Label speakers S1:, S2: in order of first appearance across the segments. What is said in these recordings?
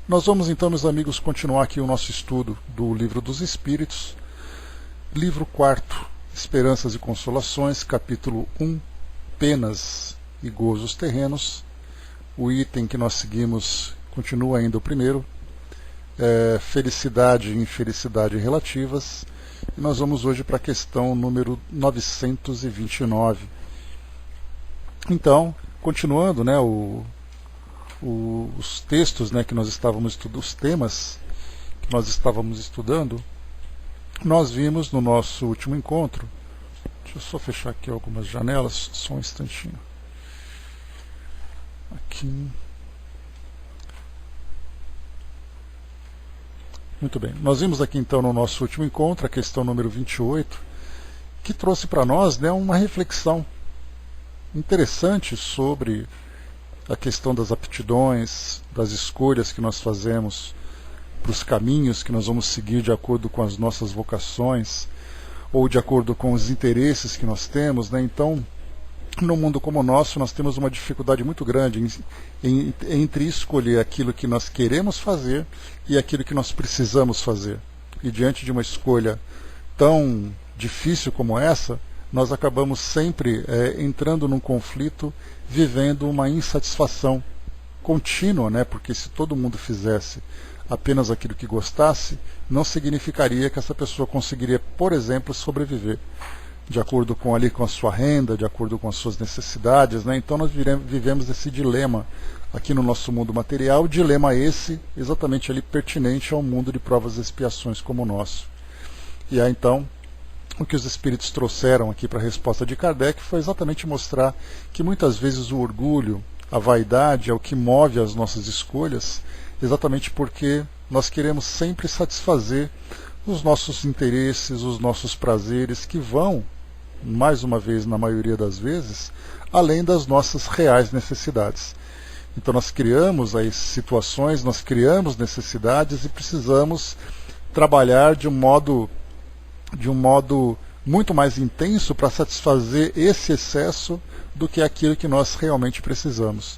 S1: Nós vamos então, meus amigos, continuar aqui o nosso estudo do Livro dos Espíritos, livro 4, Esperanças e Consolações, capítulo 1, Penas e Gozos Terrenos. O item que nós seguimos continua ainda o primeiro, Felicidade e Infelicidade Relativas, e nós vamos hoje para a questão número 929. Então, continuando, né, os textos, né, que nós estávamos estudando, os temas que nós estávamos estudando, nós vimos no nosso último encontro. Deixa eu só fechar aqui algumas janelas, só um instantinho. Aqui. Muito bem, nós vimos aqui então no nosso último encontro a questão número 28, que trouxe para nós, né, uma reflexão interessante sobre a questão das aptidões, das escolhas que nós fazemos, para os caminhos que nós vamos seguir de acordo com as nossas vocações, ou de acordo com os interesses que nós temos, né? Então, no mundo como o nosso, nós temos uma dificuldade muito grande entre escolher aquilo que nós queremos fazer e aquilo que nós precisamos fazer. E diante de uma escolha tão difícil como essa, nós acabamos sempre entrando num conflito, vivendo uma insatisfação contínua, né? Porque se todo mundo fizesse apenas aquilo que gostasse, não significaria que essa pessoa conseguiria, por exemplo, sobreviver de acordo com a sua renda, de acordo com as suas necessidades, né? Então nós vivemos esse dilema aqui no nosso mundo material, dilema esse exatamente ali pertinente ao mundo de provas e expiações como o nosso. E aí então, o que os espíritos trouxeram aqui para a resposta de Kardec foi exatamente mostrar que muitas vezes o orgulho, a vaidade é o que move as nossas escolhas, exatamente porque nós queremos sempre satisfazer os nossos interesses, os nossos prazeres, que vão, mais uma vez, na maioria das vezes, além das nossas reais necessidades. Então nós criamos aí situações, nós criamos necessidades e precisamos trabalhar de um modo muito mais intenso para satisfazer esse excesso do que aquilo que nós realmente precisamos.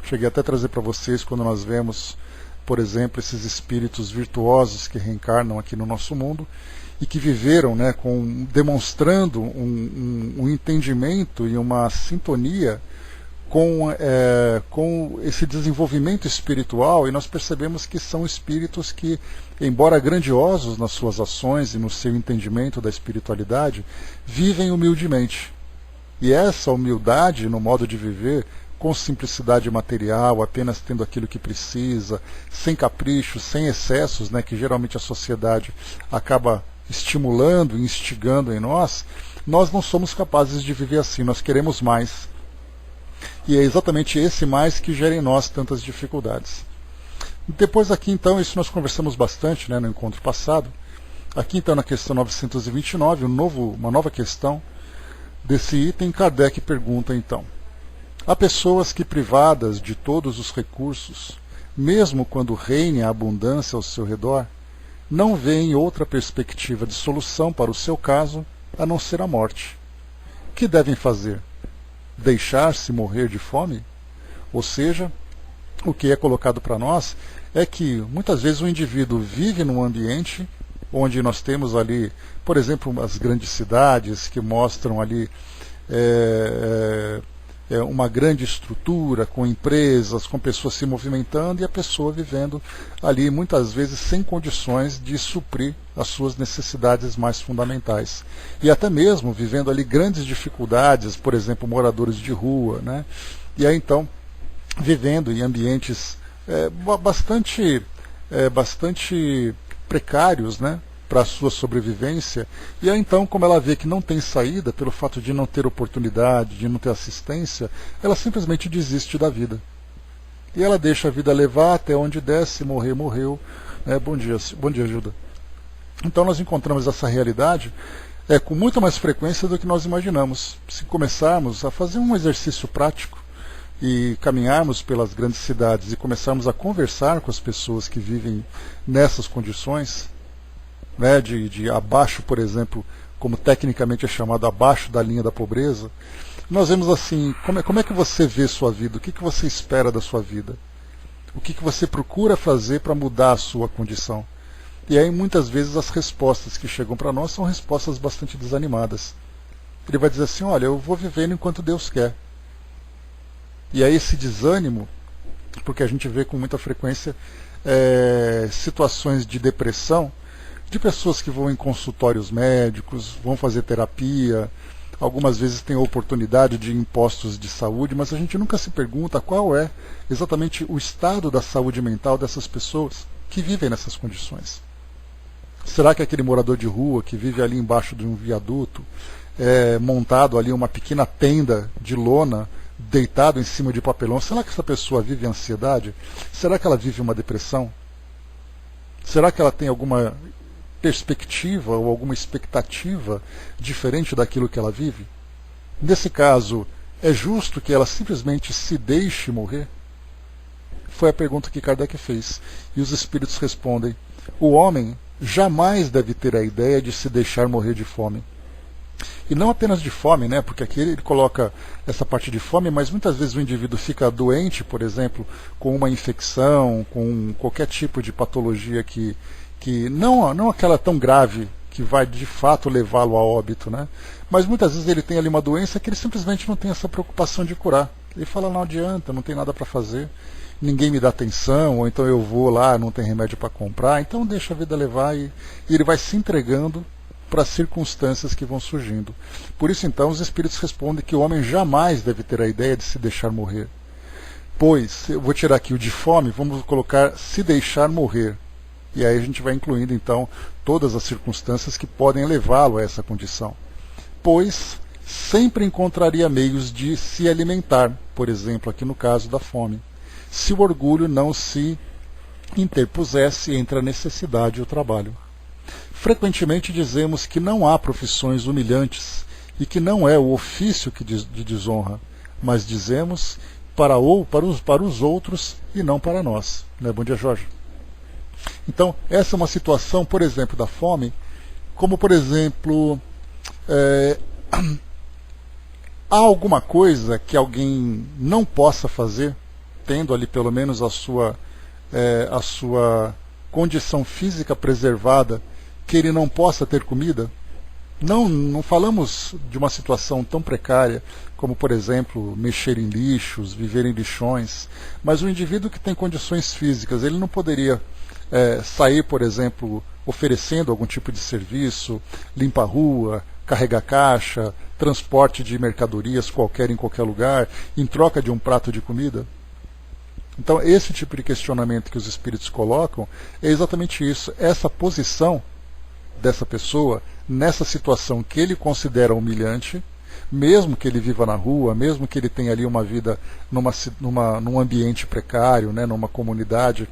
S1: Cheguei até a trazer para vocês, quando nós vemos, por exemplo, esses espíritos virtuosos que reencarnam aqui no nosso mundo e que viveram, né, demonstrando um entendimento e uma sintonia com esse desenvolvimento espiritual, e nós percebemos que são espíritos que, embora grandiosos nas suas ações e no seu entendimento da espiritualidade, vivem humildemente. E essa humildade no modo de viver, com simplicidade material, apenas tendo aquilo que precisa, sem caprichos, sem excessos, né, que geralmente a sociedade acaba estimulando e instigando em nós não somos capazes de viver assim, nós queremos mais. E é exatamente esse mais que gera em nós tantas dificuldades. Depois aqui então, isso nós conversamos bastante, né, no encontro passado. Aqui então na questão 929, uma nova questão desse item, Kardec pergunta então: há pessoas que, privadas de todos os recursos, mesmo quando reine a abundância ao seu redor, não veem outra perspectiva de solução para o seu caso a não ser a morte. O que devem fazer? Deixar-se morrer de fome? Ou seja, o que é colocado para nós é que muitas vezes o indivíduo vive num ambiente onde nós temos ali, por exemplo, as grandes cidades que mostram ali uma grande estrutura, com empresas, com pessoas se movimentando, e a pessoa vivendo ali muitas vezes sem condições de suprir as suas necessidades mais fundamentais. E até mesmo vivendo ali grandes dificuldades, por exemplo, moradores de rua, né? E aí então, vivendo em ambientes bastante precários, né, para a sua sobrevivência. E aí então, como ela vê que não tem saída, pelo fato de não ter oportunidade, de não ter assistência, ela simplesmente desiste da vida. E ela deixa a vida levar até onde desce, morrer, morreu. Bom dia, Ajuda. Então nós encontramos essa realidade com muita mais frequência do que nós imaginamos. Se começarmos a fazer um exercício prático e caminharmos pelas grandes cidades e começarmos a conversar com as pessoas que vivem nessas condições, né, de abaixo, por exemplo, como tecnicamente é chamado, abaixo da linha da pobreza, nós vemos assim, como é que você vê sua vida, o que você espera da sua vida? O que você procura fazer para mudar a sua condição? E aí muitas vezes as respostas que chegam para nós são respostas bastante desanimadas. Ele vai dizer assim, olha, eu vou vivendo enquanto Deus quer. E aí esse desânimo, porque a gente vê com muita frequência situações de depressão, de pessoas que vão em consultórios médicos, vão fazer terapia, algumas vezes tem a oportunidade de ir em postos de saúde, mas a gente nunca se pergunta qual é exatamente o estado da saúde mental dessas pessoas que vivem nessas condições. Será que aquele morador de rua que vive ali embaixo de um viaduto, montado ali uma pequena tenda de lona, deitado em cima de papelão, será que essa pessoa vive ansiedade? Será que ela vive uma depressão? Será que ela tem alguma perspectiva ou alguma expectativa diferente daquilo que ela vive? Nesse caso, é justo que ela simplesmente se deixe morrer? Foi a pergunta que Kardec fez. E os espíritos respondem, o homem jamais deve ter a ideia de se deixar morrer de fome. E não apenas de fome, né? Porque aqui ele coloca essa parte de fome, mas muitas vezes o indivíduo fica doente, por exemplo, com uma infecção, com qualquer tipo de patologia que não aquela tão grave que vai de fato levá-lo a óbito, né? Mas muitas vezes ele tem ali uma doença que ele simplesmente não tem essa preocupação de curar. Ele fala, não adianta, não tem nada para fazer, ninguém me dá atenção, ou então eu vou lá, não tem remédio para comprar, então deixa a vida levar e ele vai se entregando para as circunstâncias que vão surgindo. Por isso então os espíritos respondem que o homem jamais deve ter a ideia de se deixar morrer. Pois, eu vou tirar aqui o de fome, vamos colocar se deixar morrer. E aí a gente vai incluindo então todas as circunstâncias que podem levá-lo a essa condição. Pois sempre encontraria meios de se alimentar, por exemplo, aqui no caso da fome, se o orgulho não se interpusesse entre a necessidade e o trabalho. Frequentemente dizemos que não há profissões humilhantes e que não é o ofício de desonra, mas dizemos para os outros e não para nós. Né? Bom dia, Jorge. Então, essa é uma situação, por exemplo, da fome, como, por exemplo, há alguma coisa que alguém não possa fazer, tendo ali pelo menos a sua condição física preservada, que ele não possa ter comida? Não falamos de uma situação tão precária como, por exemplo, mexer em lixos, viver em lixões, mas o indivíduo que tem condições físicas, ele não poderia sair, por exemplo, oferecendo algum tipo de serviço, limpa a rua, carregar caixa, transporte de mercadorias qualquer em qualquer lugar, em troca de um prato de comida? Então, esse tipo de questionamento que os espíritos colocam é exatamente isso, essa posição dessa pessoa nessa situação que ele considera humilhante, mesmo que ele viva na rua, mesmo que ele tenha ali uma vida num ambiente precário, né, numa comunidade,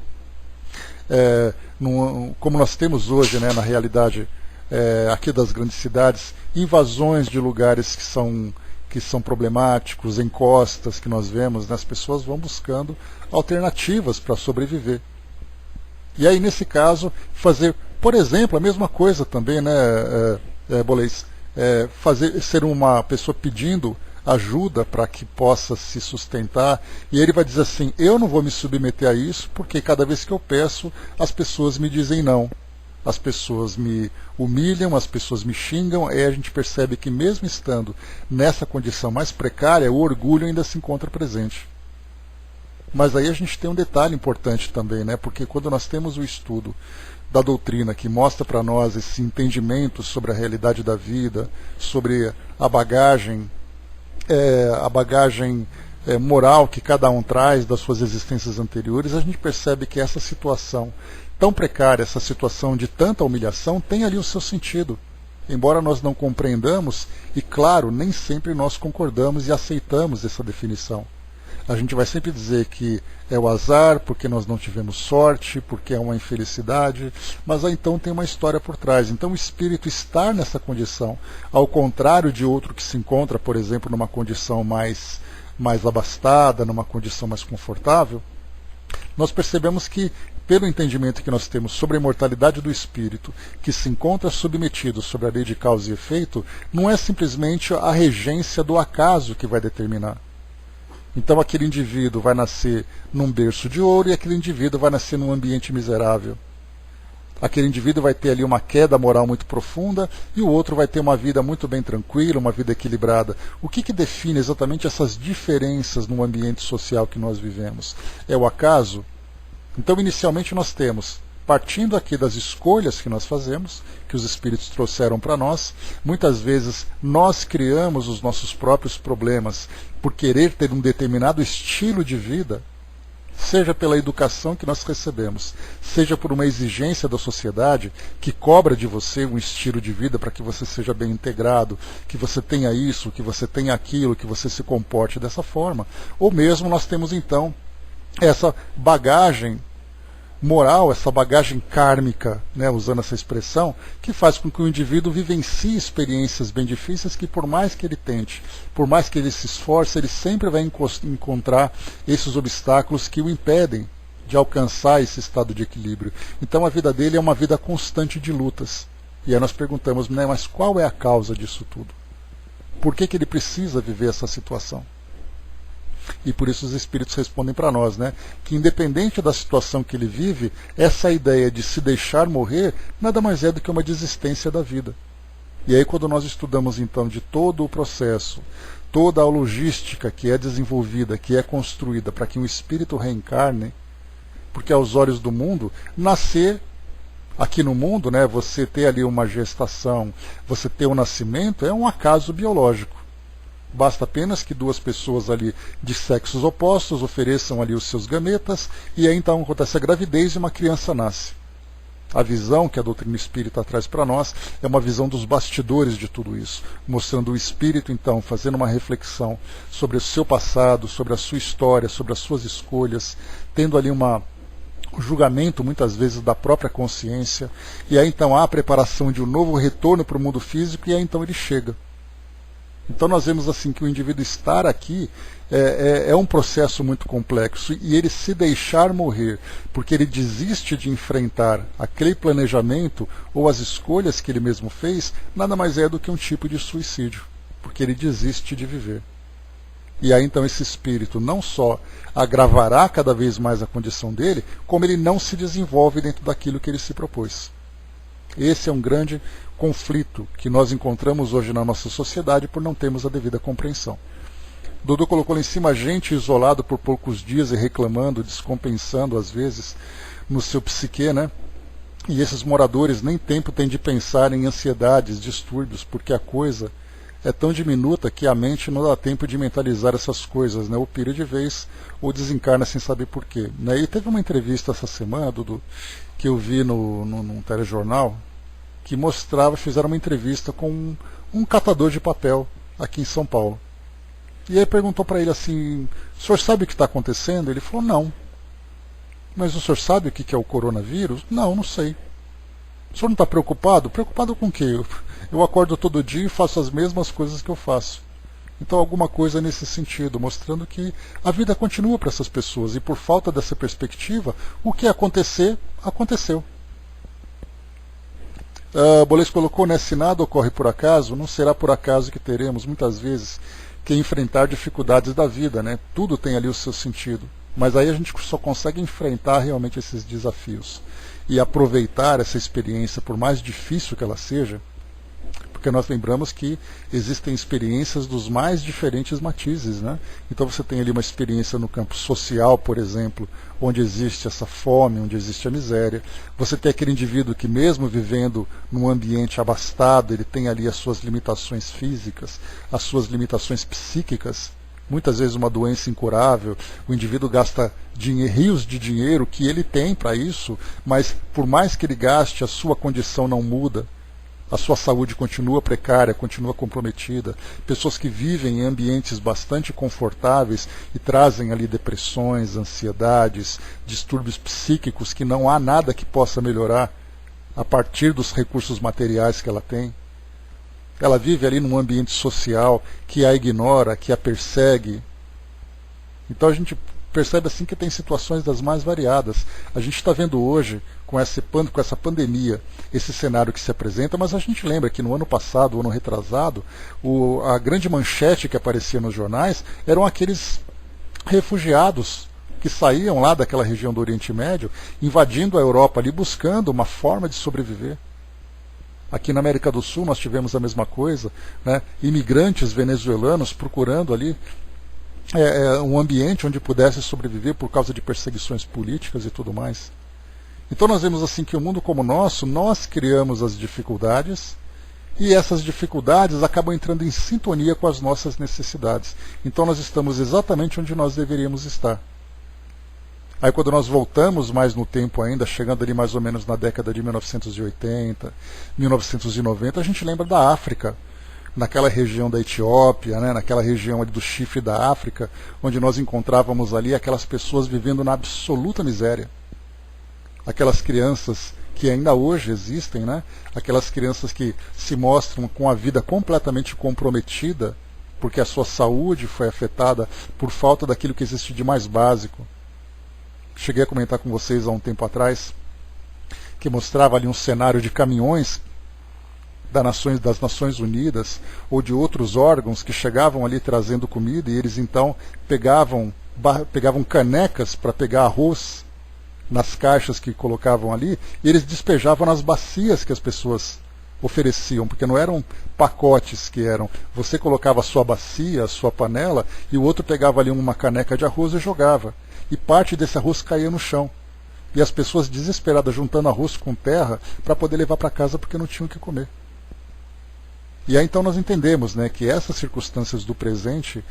S1: como nós temos hoje, né, na realidade aqui das grandes cidades, invasões de lugares que são problemáticos, encostas que nós vemos, né, as pessoas vão buscando alternativas para sobreviver. E aí, nesse caso, fazer, por exemplo, a mesma coisa também, né, Bolês, ser uma pessoa pedindo ajuda para que possa se sustentar, e ele vai dizer assim, eu não vou me submeter a isso, porque cada vez que eu peço, as pessoas me dizem não. As pessoas me humilham, as pessoas me xingam, aí a gente percebe que mesmo estando nessa condição mais precária, o orgulho ainda se encontra presente. Mas aí a gente tem um detalhe importante também, né? Porque quando nós temos o estudo da doutrina que mostra para nós esse entendimento sobre a realidade da vida, sobre a bagagem moral que cada um traz das suas existências anteriores, a gente percebe que essa situação tão precária, essa situação de tanta humilhação, tem ali o seu sentido. Embora nós não compreendamos, e claro, nem sempre nós concordamos e aceitamos essa definição. A gente vai sempre dizer que é o azar, porque nós não tivemos sorte, porque é uma infelicidade, mas aí então tem uma história por trás. Então o espírito estar nessa condição, ao contrário de outro que se encontra, por exemplo, numa condição mais abastada, numa condição mais confortável, nós percebemos que, pelo entendimento que nós temos sobre a imortalidade do espírito, que se encontra submetido sobre a lei de causa e efeito, não é simplesmente a regência do acaso que vai determinar. Então aquele indivíduo vai nascer num berço de ouro e aquele indivíduo vai nascer num ambiente miserável. Aquele indivíduo vai ter ali uma queda moral muito profunda e o outro vai ter uma vida muito bem tranquila, uma vida equilibrada. O que define exatamente essas diferenças no ambiente social que nós vivemos? É o acaso? Então, inicialmente, nós temos, partindo aqui das escolhas que nós fazemos, que os espíritos trouxeram para nós, muitas vezes nós criamos os nossos próprios problemas por querer ter um determinado estilo de vida, seja pela educação que nós recebemos, seja por uma exigência da sociedade que cobra de você um estilo de vida para que você seja bem integrado, que você tenha isso, que você tenha aquilo, que você se comporte dessa forma, ou mesmo nós temos então essa bagagem moral, essa bagagem kármica, né, usando essa expressão, que faz com que o indivíduo vivencie experiências bem difíceis que, por mais que ele tente, por mais que ele se esforce, ele sempre vai encontrar esses obstáculos que o impedem de alcançar esse estado de equilíbrio. Então a vida dele é uma vida constante de lutas. E aí nós perguntamos, né, mas qual é a causa disso tudo? Por que ele precisa viver essa situação? E por isso os espíritos respondem para nós, né, que independente da situação que ele vive, essa ideia de se deixar morrer nada mais é do que uma desistência da vida. E aí quando nós estudamos então de todo o processo, toda a logística que é desenvolvida, que é construída para que um espírito reencarne, porque aos olhos do mundo, nascer aqui no mundo, né, você ter ali uma gestação, você ter um nascimento, é um acaso biológico. Basta apenas que duas pessoas ali de sexos opostos ofereçam ali os seus gametas e aí então acontece a gravidez e uma criança nasce. A visão que a doutrina espírita traz para nós é uma visão dos bastidores de tudo isso, mostrando o espírito então fazendo uma reflexão sobre o seu passado, sobre a sua história, sobre as suas escolhas, tendo ali um julgamento muitas vezes da própria consciência, e aí então há a preparação de um novo retorno para o mundo físico e aí então ele chega. Então nós vemos assim que o indivíduo estar aqui é um processo muito complexo e ele se deixar morrer porque ele desiste de enfrentar aquele planejamento ou as escolhas que ele mesmo fez, nada mais é do que um tipo de suicídio, porque ele desiste de viver. E aí então esse espírito não só agravará cada vez mais a condição dele, como ele não se desenvolve dentro daquilo que ele se propôs. Esse é um grande conflito que nós encontramos hoje na nossa sociedade por não termos a devida compreensão. Dodô colocou lá em cima gente isolado por poucos dias e reclamando, descompensando às vezes no seu psique, né? E esses moradores nem tempo têm de pensar em ansiedades, distúrbios, porque a coisa é tão diminuta que a mente não dá tempo de mentalizar essas coisas, né? Ou pira de vez, ou desencarna sem saber porquê. Né? E teve uma entrevista essa semana, Dudu, que eu vi num telejornal, que mostrava, fizeram uma entrevista com um catador de papel aqui em São Paulo. E aí perguntou para ele assim, o senhor sabe o que está acontecendo? Ele falou, não. Mas o senhor sabe o que é o coronavírus? Não, não sei. O senhor não está preocupado? Preocupado com o quê? Eu acordo todo dia e faço as mesmas coisas que eu faço. Então alguma coisa nesse sentido, mostrando que a vida continua para essas pessoas e por falta dessa perspectiva, o que acontecer, aconteceu. Boles colocou, né, se nada ocorre por acaso, não será por acaso que teremos muitas vezes que enfrentar dificuldades da vida, né? Tudo tem ali o seu sentido, mas aí a gente só consegue enfrentar realmente esses desafios e aproveitar essa experiência, por mais difícil que ela seja, porque nós lembramos que existem experiências dos mais diferentes matizes, né? Então você tem ali uma experiência no campo social, por exemplo, onde existe essa fome, onde existe a miséria. Você tem aquele indivíduo que mesmo vivendo num ambiente abastado, ele tem ali as suas limitações físicas, as suas limitações psíquicas, muitas vezes uma doença incurável, o indivíduo gasta rios de dinheiro que ele tem para isso, mas por mais que ele gaste, a sua condição não muda. A sua saúde continua precária, continua comprometida. Pessoas que vivem em ambientes bastante confortáveis e trazem ali depressões, ansiedades, distúrbios psíquicos que não há nada que possa melhorar a partir dos recursos materiais que ela tem. Ela vive ali num ambiente social que a ignora, que a persegue. Então a gente percebe assim que tem situações das mais variadas. A gente está vendo hoje, com essa pandemia, esse cenário que se apresenta, mas a gente lembra que no ano passado, ano retrasado, a grande manchete que aparecia nos jornais eram aqueles refugiados que saíam lá daquela região do Oriente Médio, invadindo a Europa ali, buscando uma forma de sobreviver. Aqui na América do Sul nós tivemos a mesma coisa, né? Imigrantes venezuelanos procurando ali um ambiente onde pudesse sobreviver por causa de perseguições políticas e tudo mais. Então nós vemos assim que o mundo como o nosso, nós criamos as dificuldades e essas dificuldades acabam entrando em sintonia com as nossas necessidades. Então nós estamos exatamente onde nós deveríamos estar. Aí quando nós voltamos mais no tempo ainda, chegando ali mais ou menos na década de 1980, 1990, a gente lembra da África, naquela região da Etiópia, né, naquela região ali do chifre da África, onde nós encontrávamos ali aquelas pessoas vivendo na absoluta miséria. Aquelas crianças que ainda hoje existem, né, aquelas crianças que se mostram com a vida completamente comprometida, porque a sua saúde foi afetada por falta daquilo que existe de mais básico. Cheguei a comentar com vocês há um tempo atrás, que mostrava ali um cenário de caminhões das Nações Unidas ou de outros órgãos que chegavam ali trazendo comida e eles então pegavam canecas para pegar arroz nas caixas que colocavam ali e eles despejavam nas bacias que as pessoas ofereciam, porque não eram pacotes que eram. Você colocava a sua bacia, a sua panela e o outro pegava ali uma caneca de arroz e jogava. E parte desse arroz caía no chão. E as pessoas desesperadas juntando arroz com terra para poder levar para casa porque não tinham o que comer. E aí então nós entendemos, né, que essas circunstâncias do presente,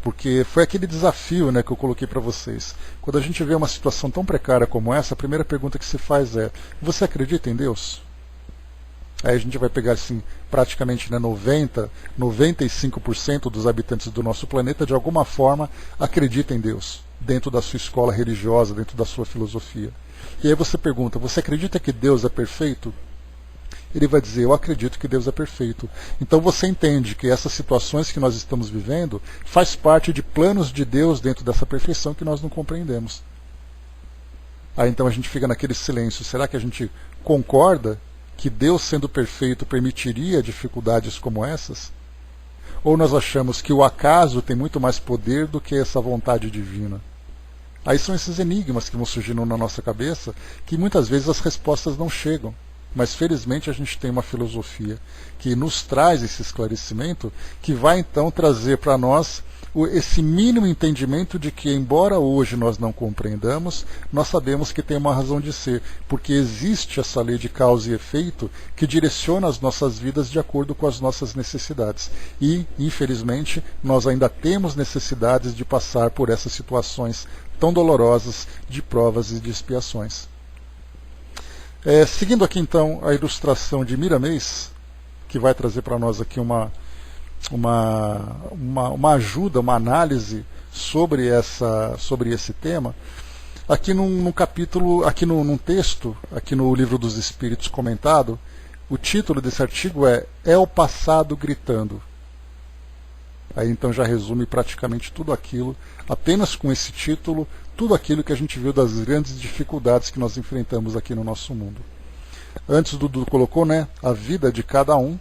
S1: porque foi aquele desafio, né, que eu coloquei para vocês. Quando a gente vê uma situação tão precária como essa, a primeira pergunta que se faz é: você acredita em Deus? Aí a gente vai pegar assim, praticamente 95% dos habitantes do nosso planeta de alguma forma acreditam em Deus, dentro da sua escola religiosa, dentro da sua filosofia. E aí você pergunta: você acredita que Deus é perfeito? Ele vai dizer: eu acredito que Deus é perfeito. Então você entende que essas situações que nós estamos vivendo faz parte de planos de Deus dentro dessa perfeição que nós não compreendemos. Aí então a gente fica naquele silêncio. Será que a gente concorda que Deus, sendo perfeito, permitiria dificuldades como essas? Ou nós achamos que o acaso tem muito mais poder do que essa vontade divina? Aí são esses enigmas que vão surgindo na nossa cabeça, que muitas vezes as respostas não chegam. Mas felizmente a gente tem uma filosofia que nos traz esse esclarecimento, que vai então trazer para nós esse mínimo entendimento de que, embora hoje nós não compreendamos, nós sabemos que tem uma razão de ser, porque existe essa lei de causa e efeito que direciona as nossas vidas de acordo com as nossas necessidades. E, infelizmente, nós ainda temos necessidades de passar por essas situações tão dolorosas de provas e de expiações. Seguindo aqui então a ilustração de Miramês, que vai trazer para nós aqui uma ajuda, uma análise sobre esse tema, aqui num capítulo, aqui num texto, aqui no Livro dos Espíritos comentado, o título desse artigo é o passado gritando. Aí então já resume praticamente tudo aquilo, apenas com esse título, tudo aquilo que a gente viu das grandes dificuldades que nós enfrentamos aqui no nosso mundo. Antes o Dudu colocou, né, a vida de cada um.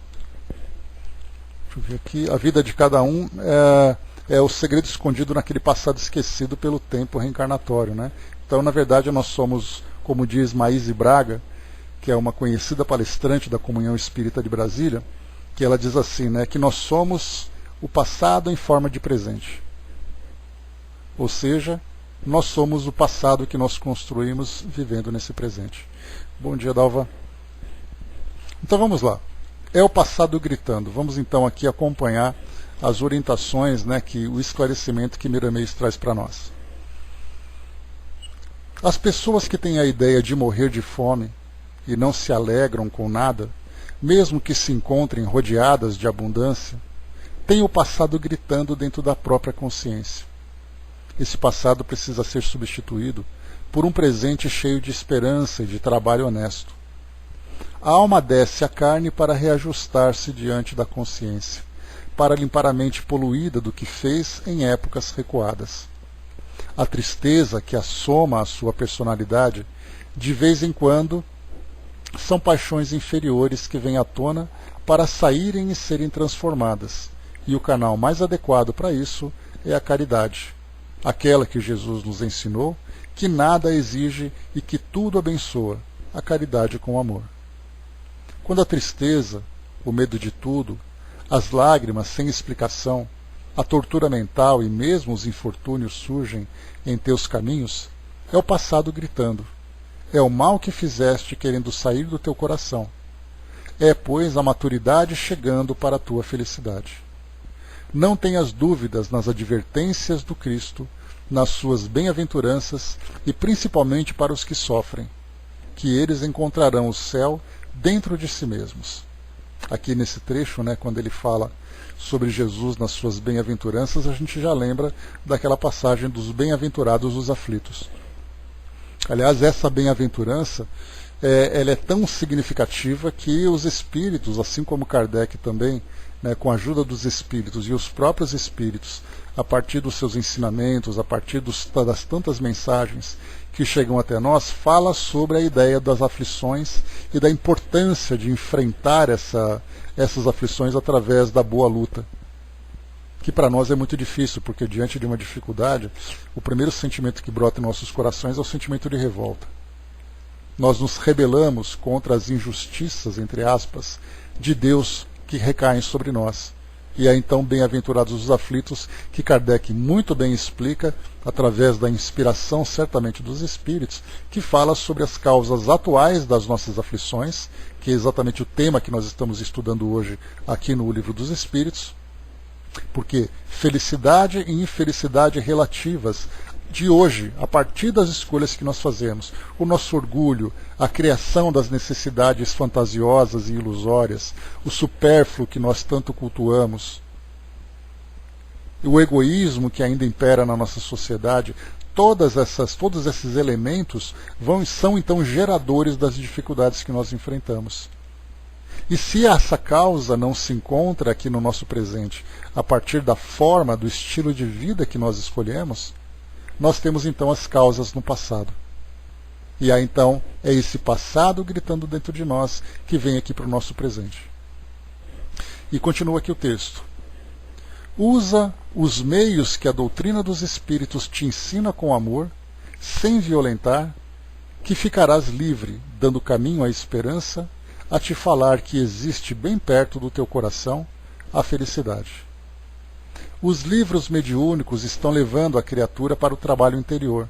S1: Deixa eu ver aqui. A vida de cada um é o segredo escondido naquele passado esquecido pelo tempo reencarnatório, né? Então, na verdade, nós somos, como diz Maíse Braga, que é uma conhecida palestrante da Comunhão Espírita de Brasília, que ela diz assim, né, que nós somos o passado em forma de presente. Ou seja, nós somos o passado que nós construímos vivendo nesse presente. Bom dia, Dalva. Então vamos lá. É o passado gritando. Vamos então aqui acompanhar as orientações, né, o esclarecimento que Miramês traz para nós. As pessoas que têm a ideia de morrer de fome e não se alegram com nada, mesmo que se encontrem rodeadas de abundância, têm o passado gritando dentro da própria consciência. Esse passado precisa ser substituído por um presente cheio de esperança e de trabalho honesto. A alma desce à carne para reajustar-se diante da consciência, para limpar a mente poluída do que fez em épocas recuadas. A tristeza que assoma à sua personalidade, de vez em quando, são paixões inferiores que vêm à tona para saírem e serem transformadas, e o canal mais adequado para isso é a caridade, aquela que Jesus nos ensinou, que nada exige e que tudo abençoa, a caridade com amor. Quando a tristeza, o medo de tudo, as lágrimas sem explicação, a tortura mental e mesmo os infortúnios surgem em teus caminhos, é o passado gritando. É o mal que fizeste querendo sair do teu coração. É, pois, a maturidade chegando para a tua felicidade. Não tenhas dúvidas nas advertências do Cristo, nas suas bem-aventuranças e principalmente para os que sofrem, que eles encontrarão o céu dentro de si mesmos. Aqui nesse trecho, quando ele fala sobre Jesus nas suas bem-aventuranças, a gente já lembra daquela passagem dos bem-aventurados os aflitos. Aliás, essa bem-aventurança ela é tão significativa que os espíritos, assim como Kardec também, com a ajuda dos espíritos e os próprios espíritos, a partir dos seus ensinamentos, a partir das tantas mensagens que chegam até nós, fala sobre a ideia das aflições e da importância de enfrentar essas aflições através da boa luta, que para nós é muito difícil, porque diante de uma dificuldade, o primeiro sentimento que brota em nossos corações é o sentimento de revolta. Nós nos rebelamos contra as injustiças, entre aspas, de Deus que recaem sobre nós. E é então bem-aventurados os aflitos, que Kardec muito bem explica, através da inspiração certamente dos espíritos, que fala sobre as causas atuais das nossas aflições, que é exatamente o tema que nós estamos estudando hoje aqui no Livro dos Espíritos, porque felicidade e infelicidade relativas de hoje, a partir das escolhas que nós fazemos, o nosso orgulho, a criação das necessidades fantasiosas e ilusórias, o supérfluo que nós tanto cultuamos, o egoísmo que ainda impera na nossa sociedade, todos esses elementos são então geradores das dificuldades que nós enfrentamos. E se essa causa não se encontra aqui no nosso presente, a partir da forma, do estilo de vida que nós escolhemos, nós temos então as causas no passado. E aí então é esse passado gritando dentro de nós que vem aqui para o nosso presente. E continua aqui o texto. Usa os meios que a doutrina dos Espíritos te ensina com amor, sem violentar, que ficarás livre, dando caminho à esperança, a te falar que existe bem perto do teu coração a felicidade. Os livros mediúnicos estão levando a criatura para o trabalho interior,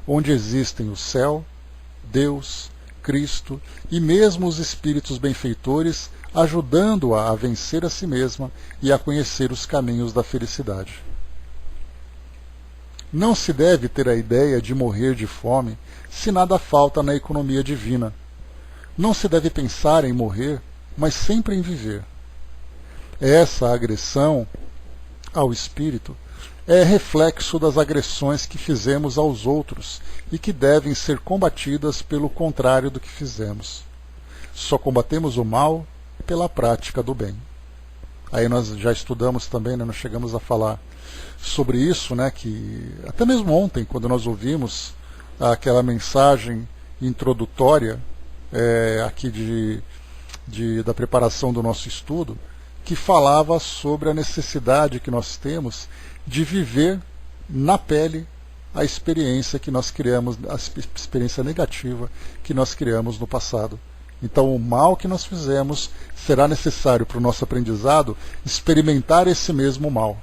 S1: onde existem o céu, Deus, Cristo e mesmo os espíritos benfeitores, ajudando-a a vencer a si mesma e a conhecer os caminhos da felicidade. Não se deve ter a ideia de morrer de fome se nada falta na economia divina. Não se deve pensar em morrer, mas sempre em viver. Essa agressão ao espírito é reflexo das agressões que fizemos aos outros e que devem ser combatidas pelo contrário do que fizemos. Só combatemos o mal pela prática do bem. Aí nós já estudamos também, nós chegamos a falar sobre isso, que até mesmo ontem, quando nós ouvimos aquela mensagem introdutória aqui da preparação do nosso estudo, que falava sobre a necessidade que nós temos de viver na pele a experiência que nós criamos, a experiência negativa que nós criamos no passado. Então o mal que nós fizemos será necessário para o nosso aprendizado experimentar esse mesmo mal.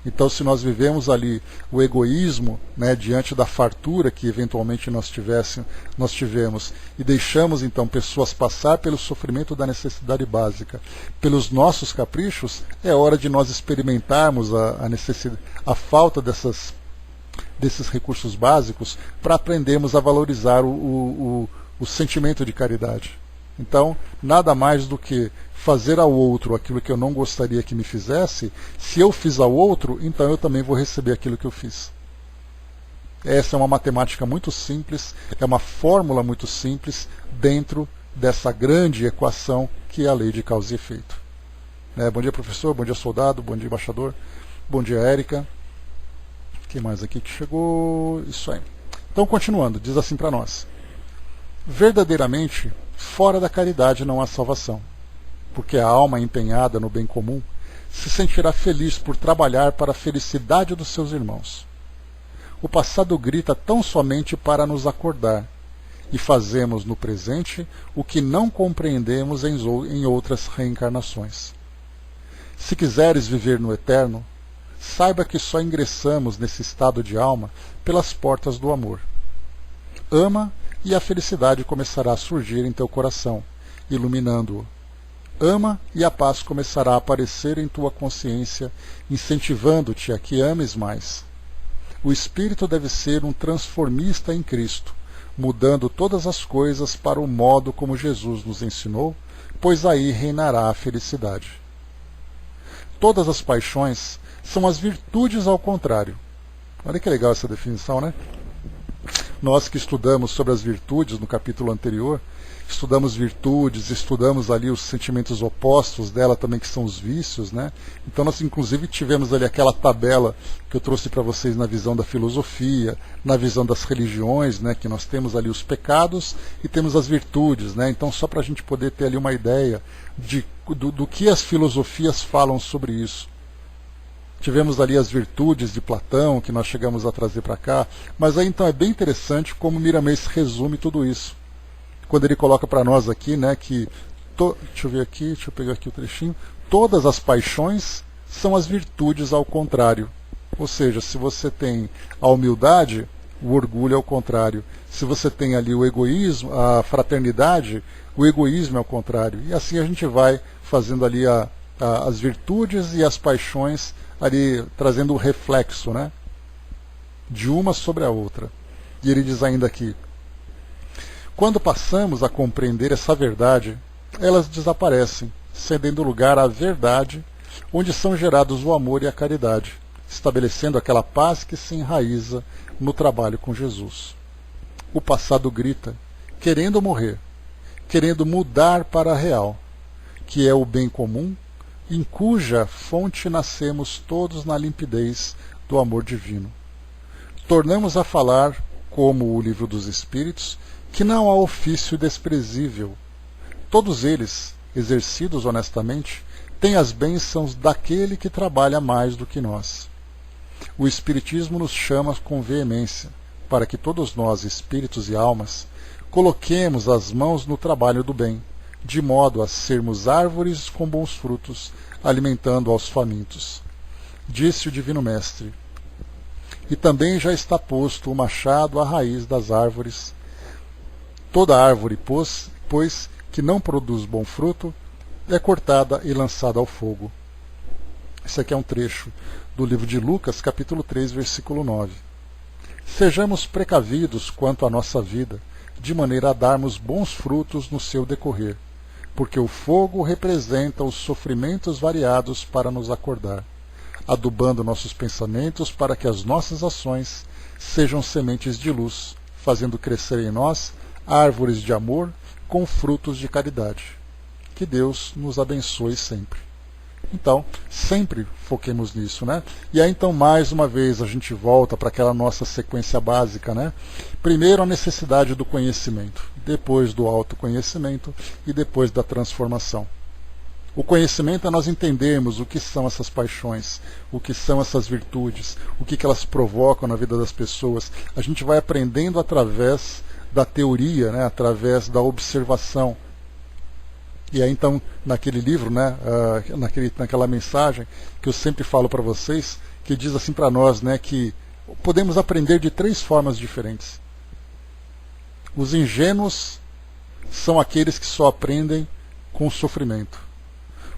S1: Então se nós vivemos ali o egoísmo, diante da fartura que eventualmente nós tivemos, e deixamos então pessoas passar pelo sofrimento da necessidade básica, pelos nossos caprichos, é hora de nós experimentarmos a falta desses recursos básicos para aprendermos a valorizar o sentimento de caridade. Então, nada mais do que fazer ao outro aquilo que eu não gostaria que me fizesse. Se eu fiz ao outro, então eu também vou receber aquilo que eu fiz. Essa é uma matemática muito simples, é uma fórmula muito simples dentro dessa grande equação que é a lei de causa e efeito. Bom dia, professor, bom dia, soldado, bom dia, embaixador, bom dia, Érica. Quem mais aqui que chegou? Isso aí. Então, continuando, diz assim para nós. Verdadeiramente, fora da caridade não há salvação, porque a alma empenhada no bem comum se sentirá feliz por trabalhar para a felicidade dos seus irmãos. O passado grita tão somente para nos acordar, e fazemos no presente o que não compreendemos em outras reencarnações. Se quiseres viver no eterno, saiba que só ingressamos nesse estado de alma pelas portas do amor. Ama e a felicidade começará a surgir em teu coração, iluminando-o. Ama e a paz começará a aparecer em tua consciência, incentivando-te a que ames mais. O espírito deve ser um transformista em Cristo, mudando todas as coisas para o modo como Jesus nos ensinou, pois aí reinará a felicidade. Todas as paixões são as virtudes ao contrário. Olha que legal essa definição, né? Nós que estudamos sobre as virtudes no capítulo anterior, estudamos virtudes, estudamos ali os sentimentos opostos dela também, que são os vícios, né? Então nós inclusive tivemos ali aquela tabela que eu trouxe para vocês na visão da filosofia, na visão das religiões, né? Que nós temos ali os pecados e temos as virtudes, né? Então só para a gente poder ter ali uma ideia do que as filosofias falam sobre isso. Tivemos ali as virtudes de Platão, que nós chegamos a trazer para cá, mas aí então é bem interessante como Miramês resume tudo isso. Quando ele coloca para nós aqui, né, que, deixa eu pegar aqui o trechinho, todas as paixões são as virtudes ao contrário. Ou seja, se você tem a humildade, o orgulho é o contrário. Se você tem ali o egoísmo, a fraternidade, o egoísmo é o contrário. E assim a gente vai fazendo ali as virtudes e as paixões ali trazendo o reflexo, né, de uma sobre a outra. E ele diz ainda aqui: quando passamos a compreender essa verdade, elas desaparecem, cedendo lugar à verdade, onde são gerados o amor e a caridade, estabelecendo aquela paz que se enraiza no trabalho com Jesus. O passado grita, querendo morrer, querendo mudar para a real, que é o bem comum, em cuja fonte nascemos todos na limpidez do amor divino. Tornamos a falar, como o Livro dos Espíritos, que não há ofício desprezível. Todos eles, exercidos honestamente, têm as bênçãos daquele que trabalha mais do que nós. O Espiritismo nos chama com veemência, para que todos nós, espíritos e almas, coloquemos as mãos no trabalho do bem, de modo a sermos árvores com bons frutos, alimentando aos famintos. Disse o Divino Mestre: e também já está posto o machado à raiz das árvores. Toda árvore, pois, que não produz bom fruto, é cortada e lançada ao fogo. Esse aqui é um trecho do livro de Lucas, capítulo 3, versículo 9. Sejamos precavidos quanto à nossa vida, de maneira a darmos bons frutos no seu decorrer, porque o fogo representa os sofrimentos variados para nos acordar, adubando nossos pensamentos para que as nossas ações sejam sementes de luz, fazendo crescer em nós árvores de amor com frutos de caridade. Que Deus nos abençoe sempre. Então, sempre foquemos nisso, né? E aí, então, mais uma vez, a gente volta para aquela nossa sequência básica, né? Primeiro, a necessidade do conhecimento, depois do autoconhecimento e depois da transformação. O conhecimento é nós entendermos o que são essas paixões, o que são essas virtudes, o que elas provocam na vida das pessoas. A gente vai aprendendo através da teoria, né? Através da observação. E aí, então, naquele livro, né, naquela mensagem que eu sempre falo para vocês, que diz assim para nós, né, que podemos aprender de 3 formas diferentes. Os ingênuos são aqueles que só aprendem com o sofrimento.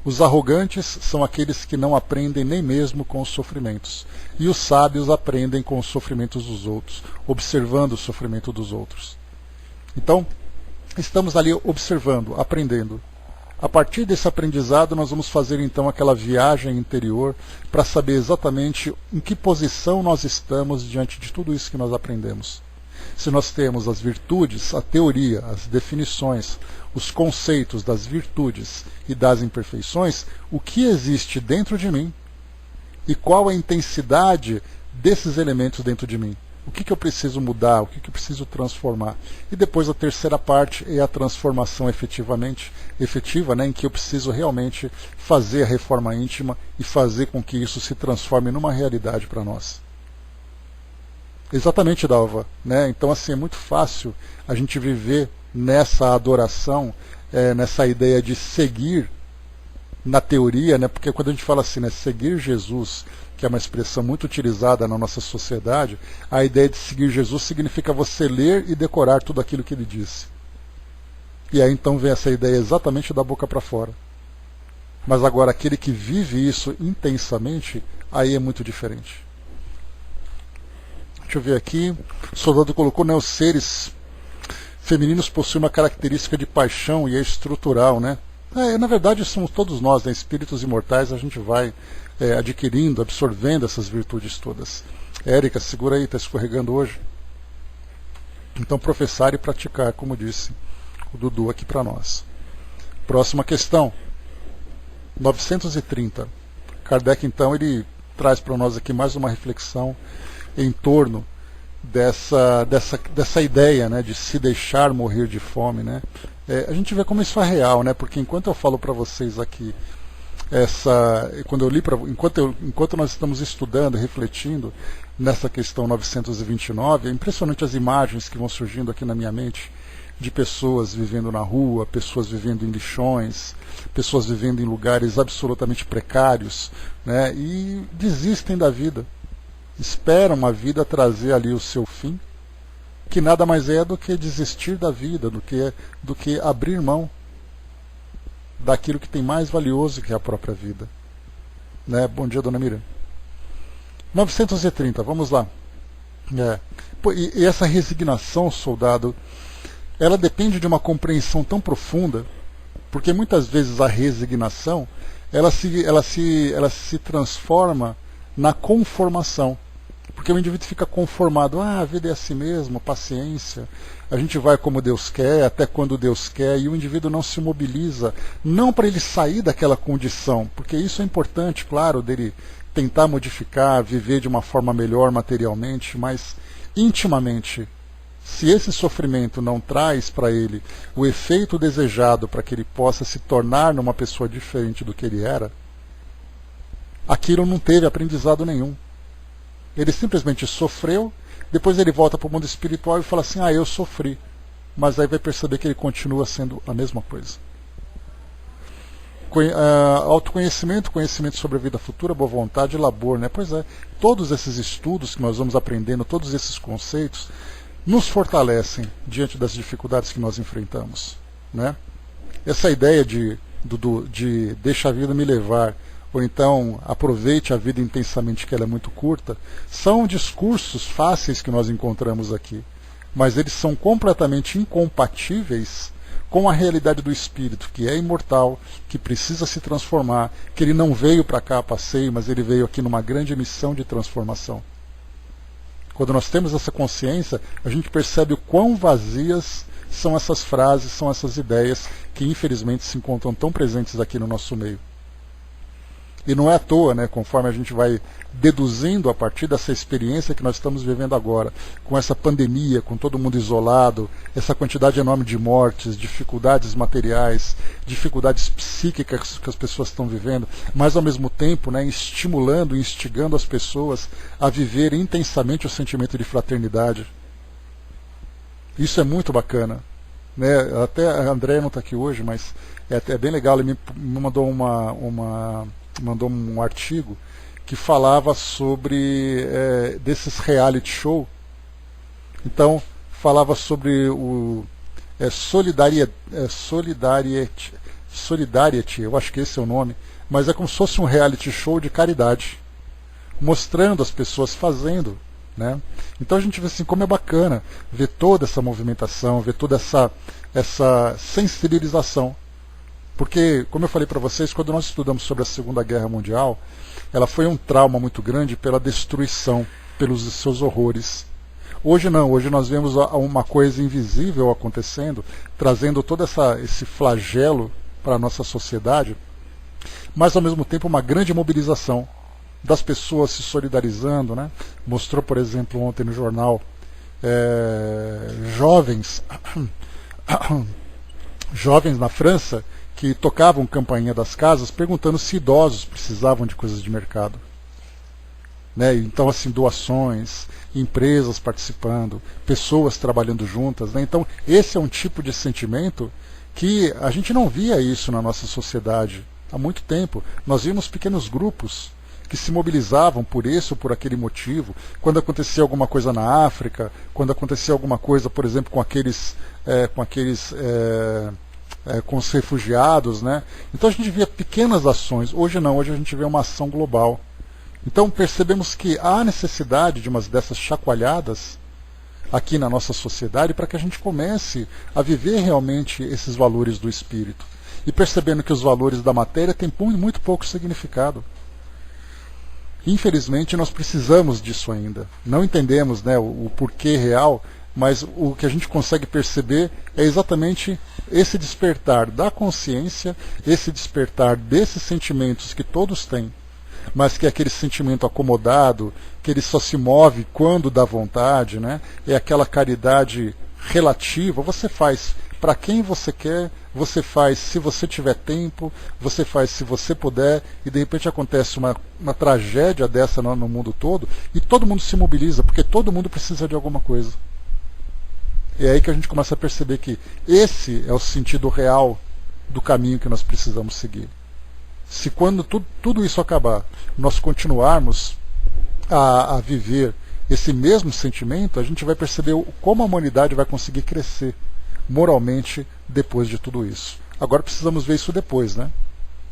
S1: Os arrogantes são aqueles que não aprendem nem mesmo com os sofrimentos. E os sábios aprendem com os sofrimentos dos outros, observando o sofrimento dos outros. Então, estamos ali observando, aprendendo. A partir desse aprendizado, nós vamos fazer então aquela viagem interior para saber exatamente em que posição nós estamos diante de tudo isso que nós aprendemos. Se nós temos as virtudes, a teoria, as definições, os conceitos das virtudes e das imperfeições, o que existe dentro de mim e qual a intensidade desses elementos dentro de mim. O que eu preciso mudar, o que eu preciso transformar. E depois a terceira parte é a transformação efetiva, né, em que eu preciso realmente fazer a reforma íntima e fazer com que isso se transforme numa realidade para nós. Exatamente, Dalva, né? Então assim é muito fácil a gente viver nessa adoração, nessa ideia de seguir na teoria, né? Porque quando a gente fala assim, né, seguir Jesus, que é uma expressão muito utilizada na nossa sociedade, a ideia de seguir Jesus significa você ler e decorar tudo aquilo que ele disse. E aí então vem essa ideia exatamente da boca para fora. Mas agora aquele que vive isso intensamente, aí é muito diferente. Deixa eu ver aqui. O soldado colocou, né, os seres femininos possuem uma característica de paixão e é estrutural, né? Na verdade somos todos nós, né, espíritos imortais, a gente vai adquirindo, absorvendo essas virtudes todas. Érica, segura aí, está escorregando hoje. Então professar e praticar, como disse o Dudu aqui para nós. Próxima questão. 930. Kardec então ele traz para nós aqui mais uma reflexão em torno dessa ideia, né, de se deixar morrer de fome, né? A gente vê como isso é real, né? Porque enquanto eu falo para vocês aqui enquanto nós estamos estudando, refletindo nessa questão 929, é impressionante as imagens que vão surgindo aqui na minha mente de pessoas vivendo na rua, pessoas vivendo em lixões, pessoas vivendo em lugares absolutamente precários, né? E desistem da vida. Esperam a vida trazer ali o seu fim, que nada mais é do que desistir da vida, do que abrir mão daquilo que tem mais valioso que a própria vida. Né? Bom dia, dona Miriam. 930, vamos lá. E essa resignação, soldado, ela depende de uma compreensão tão profunda, porque muitas vezes a resignação ela se transforma na conformação. Porque o indivíduo fica conformado, a vida é assim mesmo, paciência, a gente vai como Deus quer, até quando Deus quer, e o indivíduo não se mobiliza, não para ele sair daquela condição, porque isso é importante, claro, dele tentar modificar, viver de uma forma melhor materialmente, mas intimamente, se esse sofrimento não traz para ele o efeito desejado para que ele possa se tornar numa pessoa diferente do que ele era, aquilo não teve aprendizado nenhum. Ele simplesmente sofreu, depois ele volta para o mundo espiritual e fala assim, eu sofri. Mas aí vai perceber que ele continua sendo a mesma coisa. Autoconhecimento, conhecimento sobre a vida futura, boa vontade e labor, né? Pois é, todos esses estudos que nós vamos aprendendo, todos esses conceitos, nos fortalecem diante das dificuldades que nós enfrentamos, né? Essa ideia de deixa a vida me levar, ou então aproveite a vida intensamente que ela é muito curta, são discursos fáceis que nós encontramos aqui, mas eles são completamente incompatíveis com a realidade do espírito, que é imortal, que precisa se transformar, que ele não veio para cá a passeio, mas ele veio aqui numa grande missão de transformação. Quando nós temos essa consciência, a gente percebe o quão vazias são essas frases, são essas ideias que infelizmente se encontram tão presentes aqui no nosso meio. E não é à toa, né, conforme a gente vai deduzindo a partir dessa experiência que nós estamos vivendo agora, com essa pandemia, com todo mundo isolado, essa quantidade enorme de mortes, dificuldades materiais, dificuldades psíquicas que as pessoas estão vivendo, mas ao mesmo tempo, né, estimulando e instigando as pessoas a viver intensamente o sentimento de fraternidade. Isso é muito bacana. Né? Até a Andréia não está aqui hoje, mas é bem legal, ele me mandou mandou um artigo que falava sobre desses reality show. Então falava sobre o Solidarity, eu acho que esse é o nome, mas é como se fosse um reality show de caridade, mostrando as pessoas fazendo, né? Então a gente vê assim como é bacana ver toda essa movimentação, ver toda essa sensibilização. Porque, como eu falei para vocês, quando nós estudamos sobre a Segunda Guerra Mundial, ela foi um trauma muito grande pela destruição, pelos seus horrores. Hoje não, hoje nós vemos uma coisa invisível acontecendo, trazendo todo esse flagelo para a nossa sociedade, mas ao mesmo tempo uma grande mobilização das pessoas se solidarizando, né? Mostrou, por exemplo, ontem no jornal, jovens na França que tocavam campainha das casas perguntando se idosos precisavam de coisas de mercado. Né? Então, assim, doações. empresas participando, pessoas trabalhando juntas, né? Então, esse é um tipo de sentimento que a gente não via isso na nossa sociedade há muito tempo. Nós víamos pequenos grupos que se mobilizavam por esse ou por aquele motivo. Quando acontecia alguma coisa na África, quando acontecia alguma coisa, por exemplo, com os refugiados, né? Então a gente via pequenas ações. Hoje não, hoje a gente vê uma ação global. Então percebemos que há necessidade de umas dessas chacoalhadas aqui na nossa sociedade para que a gente comece a viver realmente esses valores do espírito. E percebendo que os valores da matéria têm muito pouco significado. Infelizmente nós precisamos disso ainda. Não entendemos, né, o porquê real, mas o que a gente consegue perceber é exatamente esse despertar da consciência, esse despertar desses sentimentos que todos têm, mas que é aquele sentimento acomodado, que ele só se move quando dá vontade, né? É aquela caridade relativa. Você faz para quem você quer, você faz se você tiver tempo, você faz se você puder, e de repente acontece uma tragédia dessa no mundo todo, e todo mundo se mobiliza, porque todo mundo precisa de alguma coisa. É aí que a gente começa a perceber que esse é o sentido real do caminho que nós precisamos seguir. Se quando tudo isso acabar, nós continuarmos a viver esse mesmo sentimento, a gente vai perceber como a humanidade vai conseguir crescer moralmente depois de tudo isso. Agora precisamos ver isso depois, né?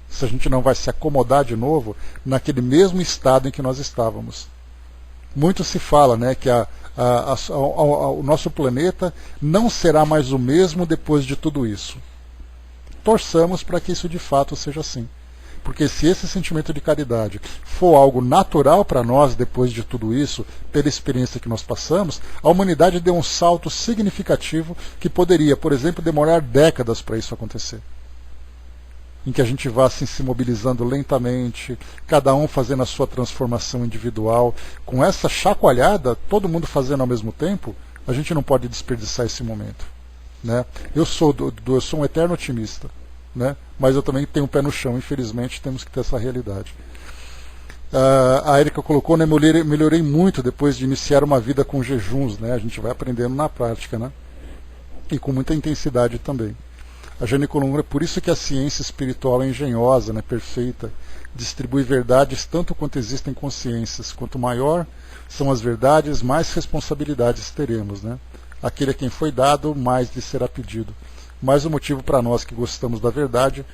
S1: Se a gente não vai se acomodar de novo naquele mesmo estado em que nós estávamos. Muito se fala, né, que o nosso planeta não será mais o mesmo depois de tudo isso. Torçamos para que isso de fato seja assim. Porque se esse sentimento de caridade for algo natural para nós depois de tudo isso, pela experiência que nós passamos, a humanidade deu um salto significativo que poderia, por exemplo, demorar décadas para isso acontecer. Em que a gente vá assim, se mobilizando lentamente, cada um fazendo a sua transformação individual. Com essa chacoalhada, todo mundo fazendo ao mesmo tempo, a gente não pode desperdiçar esse momento. Né? Eu sou um eterno otimista. Né? Mas eu também tenho um pé no chão, infelizmente temos que ter essa realidade. A Érica colocou, né, melhorei muito depois de iniciar uma vida com jejuns, né? A gente vai aprendendo na prática, né? E com muita intensidade também. A Jane colocou, é por isso que a ciência espiritual é engenhosa, né, perfeita, distribui verdades tanto quanto existem consciências. Quanto maior são as verdades, mais responsabilidades teremos, né? Aquele a quem foi dado, mais lhe será pedido. Mais um motivo para nós que gostamos da verdade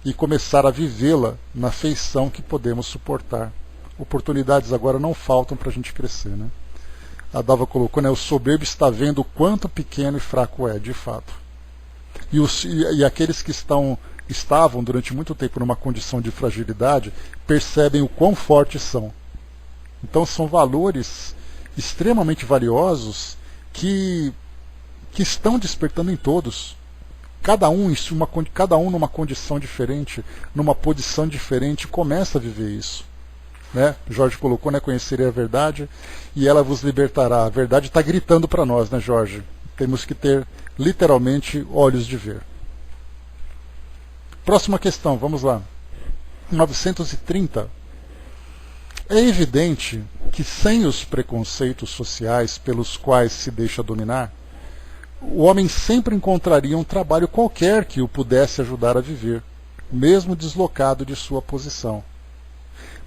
S1: e começar a vivê-la na feição que podemos suportar. Oportunidades agora não faltam para a gente crescer. Né? A Dava colocou, né, o soberbo está vendo o quanto pequeno e fraco é, de fato. E aqueles que estavam durante muito tempo numa condição de fragilidade percebem o quão fortes são. Então são valores extremamente valiosos que estão despertando em todos. Cada um numa condição diferente, numa posição diferente, começa a viver isso. Né? Jorge colocou, né, conhecerei a verdade e ela vos libertará. A verdade está gritando para nós, né, Jorge? Temos que ter, literalmente, olhos de ver. Próxima questão, vamos lá. 930. É evidente que sem os preconceitos sociais pelos quais se deixa dominar, o homem sempre encontraria um trabalho qualquer que o pudesse ajudar a viver, mesmo deslocado de sua posição.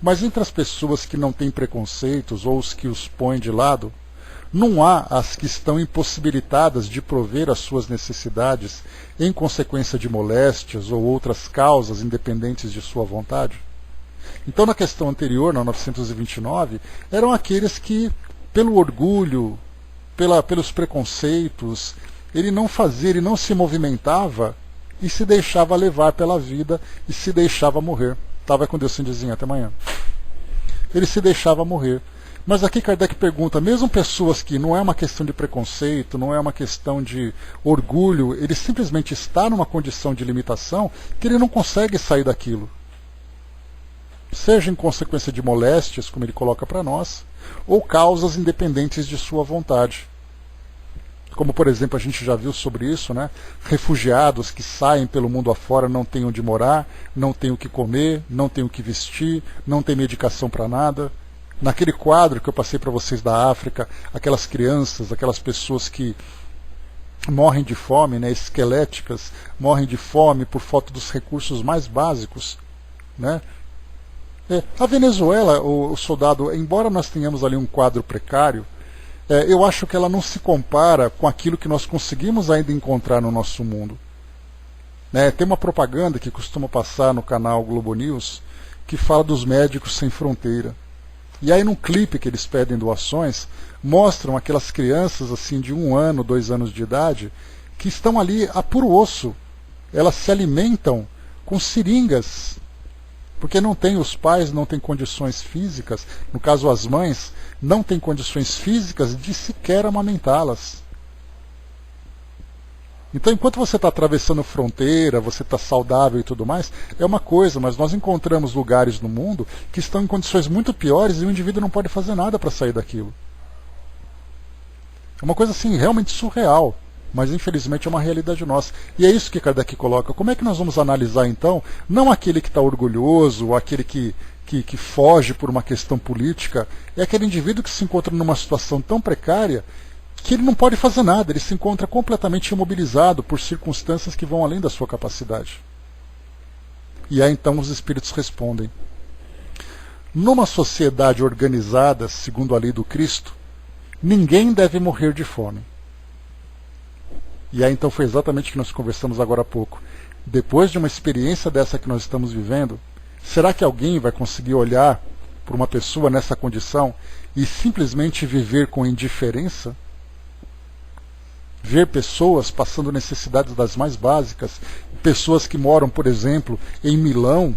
S1: Mas entre as pessoas que não têm preconceitos ou os que os põem de lado, não há as que estão impossibilitadas de prover as suas necessidades em consequência de moléstias ou outras causas independentes de sua vontade? Então, na questão anterior, na 929, eram aqueles que, pelo orgulho, pelos preconceitos, ele não fazia, ele não se movimentava e se deixava levar pela vida e se deixava morrer. Vai com Deus, Cindizinha, até amanhã. Ele se deixava morrer. Mas aqui Kardec pergunta, mesmo pessoas que não é uma questão de preconceito, não é uma questão de orgulho, ele simplesmente está numa condição de limitação que ele não consegue sair daquilo. Seja em consequência de moléstias, como ele coloca para nós, ou causas independentes de sua vontade. Como, por exemplo, a gente já viu sobre isso, né? Refugiados que saem pelo mundo afora, não têm onde morar, não têm o que comer, não têm o que vestir, não têm medicação para nada. Naquele quadro que eu passei para vocês da África, aquelas crianças, aquelas pessoas que morrem de fome, né, esqueléticas, morrem de fome por falta dos recursos mais básicos, né? A Venezuela, o soldado, embora nós tenhamos ali um quadro precário, eu acho que ela não se compara com aquilo que nós conseguimos ainda encontrar no nosso mundo. Tem uma propaganda que costuma passar no canal Globo News que fala dos Médicos Sem Fronteira. E aí num clipe que eles pedem doações, mostram aquelas crianças assim de 1 ano, 2 anos de idade, que estão ali a puro osso. Elas se alimentam com seringas, porque não tem, os pais não têm condições físicas, no caso as mães, não têm condições físicas de sequer amamentá-las. Então, enquanto você está atravessando fronteira, você está saudável e tudo mais, é uma coisa, mas nós encontramos lugares no mundo que estão em condições muito piores e o indivíduo não pode fazer nada para sair daquilo. É uma coisa assim, realmente surreal, mas infelizmente é uma realidade nossa. E é isso que Kardec coloca. Como é que nós vamos analisar então, não aquele que está orgulhoso, ou aquele que foge por uma questão política, é aquele indivíduo que se encontra numa situação tão precária que ele não pode fazer nada, ele se encontra completamente imobilizado por circunstâncias que vão além da sua capacidade. E aí então os espíritos respondem. Numa sociedade organizada, segundo a lei do Cristo, ninguém deve morrer de fome. E aí então foi exatamente o que nós conversamos agora há pouco. Depois de uma experiência dessa que nós estamos vivendo, será que alguém vai conseguir olhar para uma pessoa nessa condição e simplesmente viver com indiferença? Ver pessoas passando necessidades das mais básicas, pessoas que moram, por exemplo, em Milão,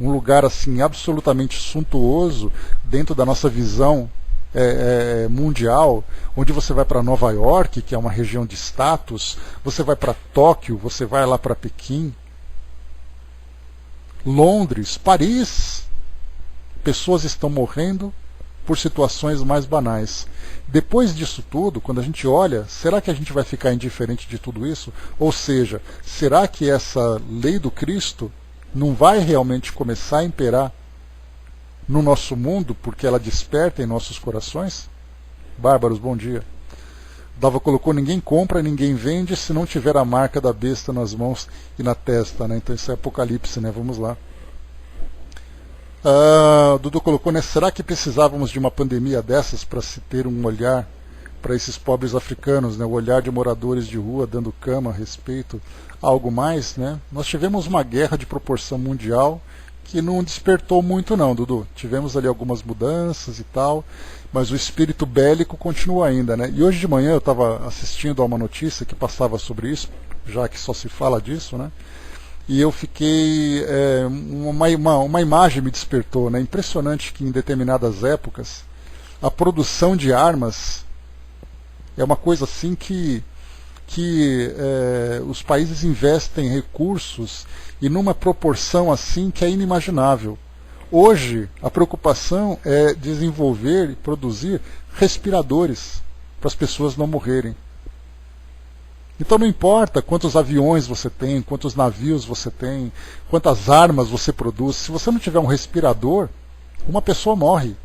S1: um lugar assim absolutamente suntuoso dentro da nossa visão mundial, onde você vai para Nova York, que é uma região de status, você vai para Tóquio, você vai lá para Pequim, Londres, Paris, pessoas estão morrendo por situações mais banais. Depois disso tudo, quando a gente olha, será que a gente vai ficar indiferente de tudo isso? Ou seja, será que essa lei do Cristo não vai realmente começar a imperar no nosso mundo, porque ela desperta em nossos corações? Bárbaros, bom dia. Dava colocou, ninguém compra, ninguém vende se não tiver a marca da besta nas mãos e na testa, né? Então isso é Apocalipse, né? Vamos lá. Dudu colocou, né? Será que precisávamos de uma pandemia dessas para se ter um olhar para esses pobres africanos, né? O olhar de moradores de rua dando cama, respeito, algo mais, né? Nós tivemos uma guerra de proporção mundial que não despertou muito não, Dudu. Tivemos ali algumas mudanças e tal, mas o espírito bélico continua ainda, né? E hoje de manhã eu estava assistindo a uma notícia que passava sobre isso, já que só se fala disso, né? E eu fiquei, uma imagem me despertou, né? Impressionante que em determinadas épocas a produção de armas é uma coisa assim que os países investem recursos e numa proporção assim que é inimaginável. Hoje a preocupação é desenvolver e produzir respiradores para as pessoas não morrerem. Então não importa quantos aviões você tem, quantos navios você tem, quantas armas você produz, se você não tiver um respirador, uma pessoa morre.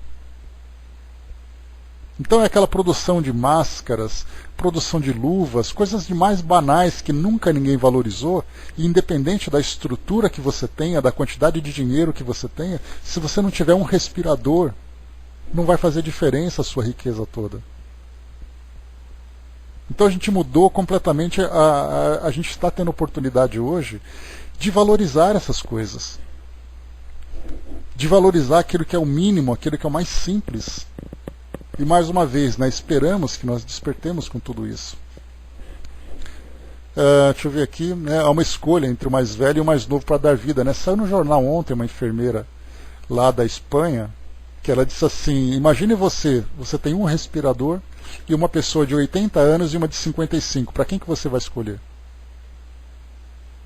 S1: Então é aquela produção de máscaras, produção de luvas, coisas de mais banais que nunca ninguém valorizou, e independente da estrutura que você tenha, da quantidade de dinheiro que você tenha, se você não tiver um respirador, não vai fazer diferença a sua riqueza toda. Então a gente mudou completamente, a gente está tendo oportunidade hoje de valorizar essas coisas. De valorizar aquilo que é o mínimo, aquilo que é o mais simples. E mais uma vez, né, esperamos que nós despertemos com tudo isso. Deixa eu ver aqui, né, há uma escolha entre o mais velho e o mais novo para dar vida, né? Saiu no jornal ontem uma enfermeira lá da Espanha, que ela disse assim, imagine você tem um respirador e uma pessoa de 80 anos e uma de 55, para quem que você vai escolher?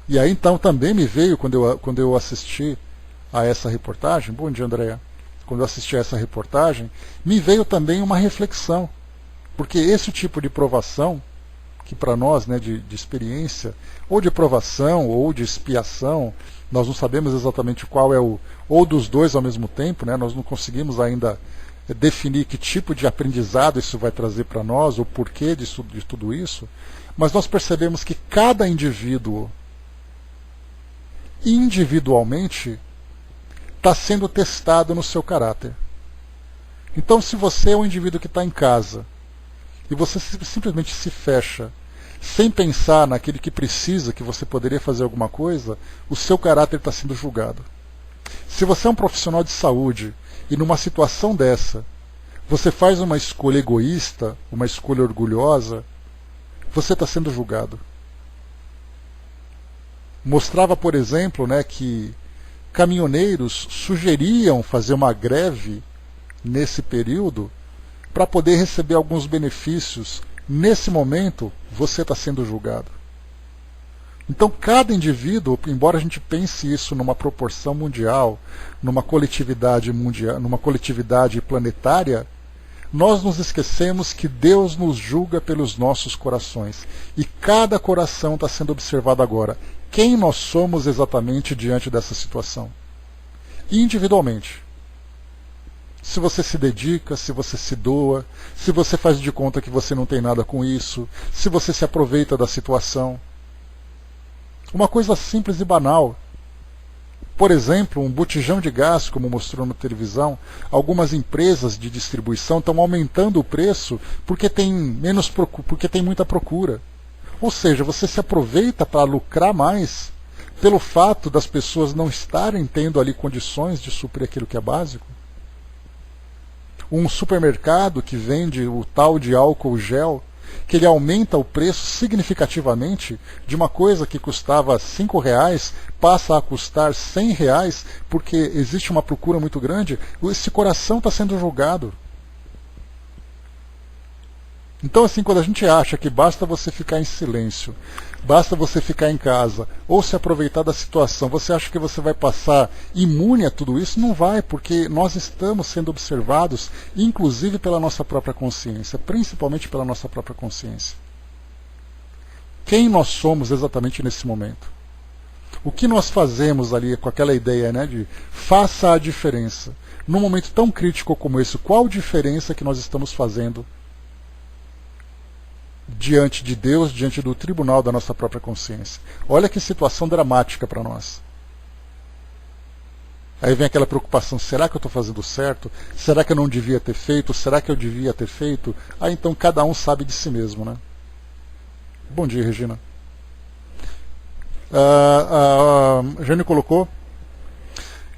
S1: E aí então também me veio, quando eu assisti a essa reportagem, bom dia Andréa, quando eu assisti a essa reportagem, me veio também uma reflexão, porque esse tipo de provação, aqui para nós, né, de experiência, ou de provação, ou de expiação. Nós não sabemos exatamente qual é ou dos dois ao mesmo tempo, né, nós não conseguimos ainda definir que tipo de aprendizado isso vai trazer para nós, o porquê de tudo isso, mas nós percebemos que cada indivíduo, individualmente, está sendo testado no seu caráter. Então, se você é um indivíduo que está em casa, e você simplesmente se fecha, sem pensar naquele que precisa, que você poderia fazer alguma coisa, o seu caráter está sendo julgado. Se você é um profissional de saúde, e numa situação dessa, você faz uma escolha egoísta, uma escolha orgulhosa, você está sendo julgado. Mostrava, por exemplo, né, que caminhoneiros sugeriam fazer uma greve nesse período para poder receber alguns benefícios. Nesse momento, você está sendo julgado. Então, cada indivíduo, embora a gente pense isso numa proporção mundial, numa coletividade mundial, numa coletividade planetária, nós nos esquecemos que Deus nos julga pelos nossos corações. E cada coração está sendo observado agora. Quem nós somos exatamente diante dessa situação? Individualmente. Se você se dedica, se você se doa, se você faz de conta que você não tem nada com isso, se você se aproveita da situação. Uma coisa simples e banal. Por exemplo, um botijão de gás, como mostrou na televisão, algumas empresas de distribuição estão aumentando o preço porque tem muita procura. Ou seja, você se aproveita para lucrar mais pelo fato das pessoas não estarem tendo ali condições de suprir aquilo que é básico. Um supermercado que vende o tal de álcool gel, que ele aumenta o preço significativamente de uma coisa que custava R$5, passa a custar R$100, porque existe uma procura muito grande, esse coração está sendo julgado. Então, assim, quando a gente acha que basta você ficar em silêncio, basta você ficar em casa, ou se aproveitar da situação, você acha que você vai passar imune a tudo isso? Não vai, porque nós estamos sendo observados, inclusive pela nossa própria consciência, principalmente pela nossa própria consciência. Quem nós somos exatamente nesse momento? O que nós fazemos ali com aquela ideia, né, de faça a diferença? Num momento tão crítico como esse, qual diferença que nós estamos fazendo diante de Deus, diante do tribunal da nossa própria consciência? Olha que situação dramática para nós. Aí vem aquela preocupação, será que eu estou fazendo certo? Será que eu não devia ter feito? Será que eu devia ter feito? Aí então cada um sabe de si mesmo, né? Bom dia, Regina. Jane colocou,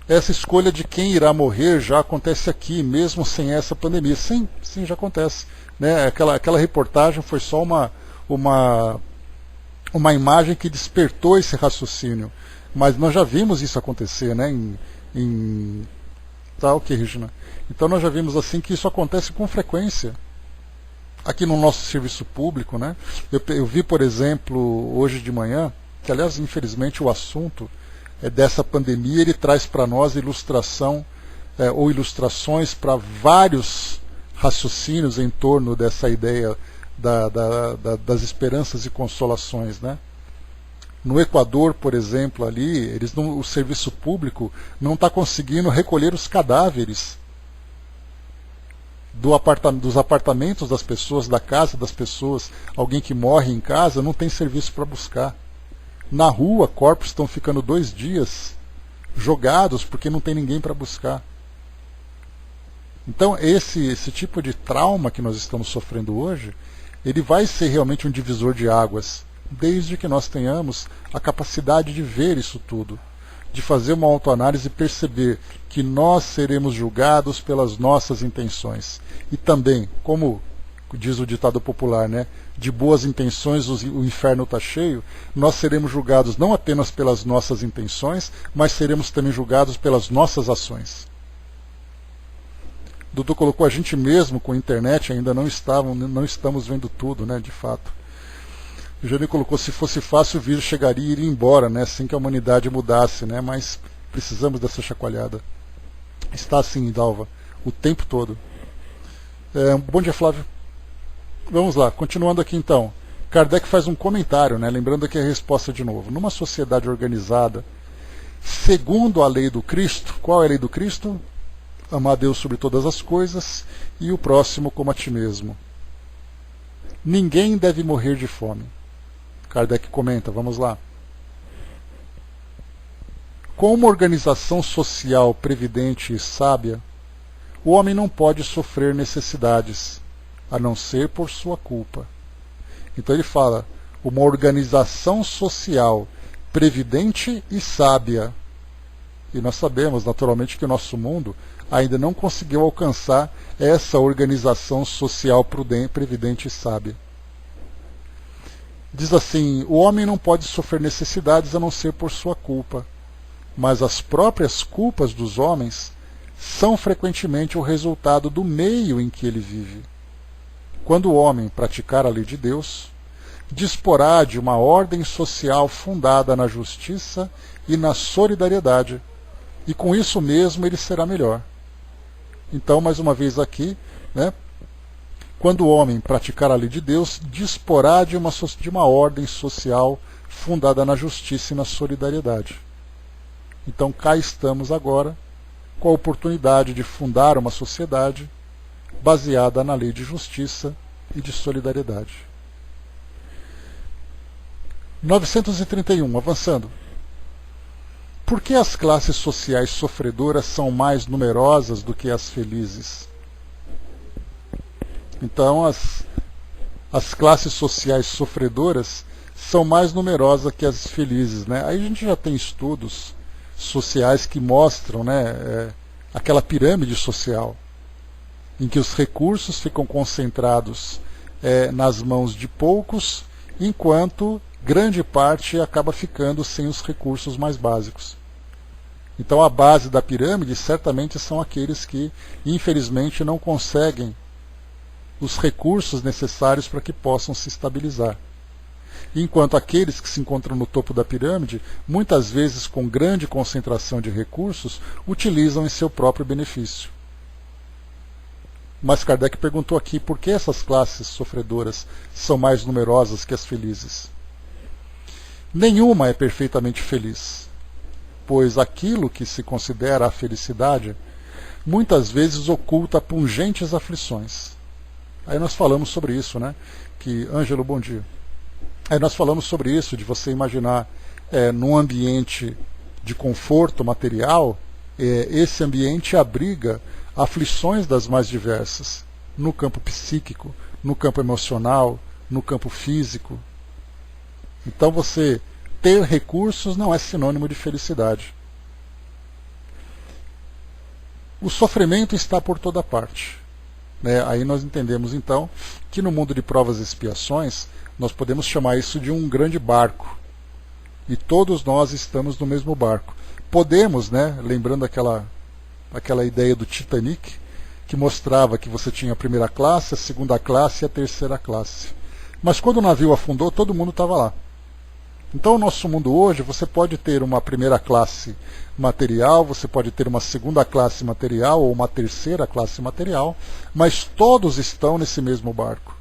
S1: essa escolha de quem irá morrer já acontece aqui, mesmo sem essa pandemia. Sim, já acontece. Né? Aquela reportagem foi só uma imagem que despertou esse raciocínio. Mas nós já vimos isso acontecer, né? Tá, ok, Regina. Então nós já vimos assim que isso acontece com frequência. Aqui no nosso serviço público, né? Eu vi, por exemplo, hoje de manhã, que aliás, infelizmente, o assunto dessa pandemia, ele traz para nós ilustração ou ilustrações para vários raciocínios em torno dessa ideia das esperanças e consolações, né? No Equador, por exemplo, ali, o serviço público não está conseguindo recolher os cadáveres dos apartamentos das pessoas, da casa das pessoas. Alguém que morre em casa não tem serviço para buscar. Na rua, corpos estão ficando 2 dias jogados porque não tem ninguém para buscar. Então esse tipo de trauma que nós estamos sofrendo hoje, ele vai ser realmente um divisor de águas, desde que nós tenhamos a capacidade de ver isso tudo, de fazer uma autoanálise e perceber que nós seremos julgados pelas nossas intenções. E também, como diz o ditado popular, né, de boas intenções o inferno está cheio, nós seremos julgados não apenas pelas nossas intenções, mas seremos também julgados pelas nossas ações. Dudu colocou, a gente mesmo com a internet ainda não estamos vendo tudo, né, de fato. O Jânio colocou, se fosse fácil o vírus chegaria e iria embora, né, assim que a humanidade mudasse, né, mas precisamos dessa chacoalhada. Está assim, Dalva, o tempo todo. Bom dia, Flávio. Vamos lá, continuando aqui então. Kardec faz um comentário, né? Lembrando aqui a resposta de novo. Numa sociedade organizada, segundo a lei do Cristo, qual é a lei do Cristo? Amar a Deus sobre todas as coisas e o próximo como a ti mesmo. Ninguém deve morrer de fome. Kardec comenta, vamos lá. Com uma organização social previdente e sábia, o homem não pode sofrer necessidades, a não ser por sua culpa. Então ele fala, uma organização social previdente e sábia. E nós sabemos, naturalmente, que o nosso mundo ainda não conseguiu alcançar essa organização social previdente e sábia. Diz assim, o homem não pode sofrer necessidades a não ser por sua culpa, mas as próprias culpas dos homens são frequentemente o resultado do meio em que ele vive. Quando o homem praticar a lei de Deus, disporá de uma ordem social fundada na justiça e na solidariedade, e com isso mesmo ele será melhor. Então, mais uma vez aqui, né, quando o homem praticar a lei de Deus, disporá de uma ordem social fundada na justiça e na solidariedade. Então cá estamos agora com a oportunidade de fundar uma sociedade baseada na lei de justiça e de solidariedade. 931, avançando. Por que as classes sociais sofredoras são mais numerosas do que as felizes? Então, as classes sociais sofredoras são mais numerosas que as felizes, né? Aí a gente já tem estudos sociais que mostram, né, aquela pirâmide social, em que os recursos ficam concentrados nas mãos de poucos, enquanto grande parte acaba ficando sem os recursos mais básicos. Então a base da pirâmide certamente são aqueles que, infelizmente, não conseguem os recursos necessários para que possam se estabilizar. Enquanto aqueles que se encontram no topo da pirâmide, muitas vezes com grande concentração de recursos, utilizam em seu próprio benefício. Mas Kardec perguntou aqui por que essas classes sofredoras são mais numerosas que as felizes. Nenhuma é perfeitamente feliz, pois aquilo que se considera a felicidade muitas vezes oculta pungentes aflições. Aí nós falamos sobre isso, né? Que, Ângelo, bom dia. Aí nós falamos sobre isso, de você imaginar num ambiente de conforto material, esse ambiente abriga aflições das mais diversas, no campo psíquico, no campo emocional, no campo físico. Então você ter recursos não é sinônimo de felicidade. O sofrimento está por toda parte. Aí nós entendemos então que no mundo de provas e expiações nós podemos chamar isso de um grande barco. E todos nós estamos no mesmo barco. Podemos, lembrando aquela ideia do Titanic, que mostrava que você tinha a primeira classe, a segunda classe e a terceira classe. Mas quando o navio afundou, todo mundo estava lá. Então, no nosso mundo hoje, você pode ter uma primeira classe material, você pode ter uma segunda classe material ou uma terceira classe material, mas todos estão nesse mesmo barco.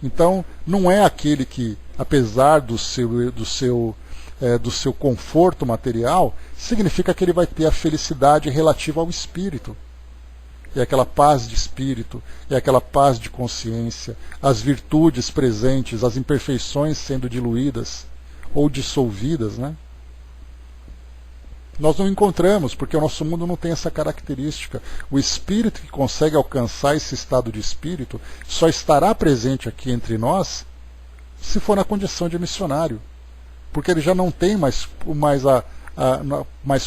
S1: Então, não é aquele que, apesar do seu conforto material, significa que ele vai ter a felicidade relativa ao espírito. É aquela paz de espírito, é aquela paz de consciência, as virtudes presentes, as imperfeições sendo diluídas ou dissolvidas, Nós não encontramos, porque o nosso mundo não tem essa característica. O espírito que consegue alcançar esse estado de espírito só estará presente aqui entre nós se for na condição de missionário. Porque ele já não tem mais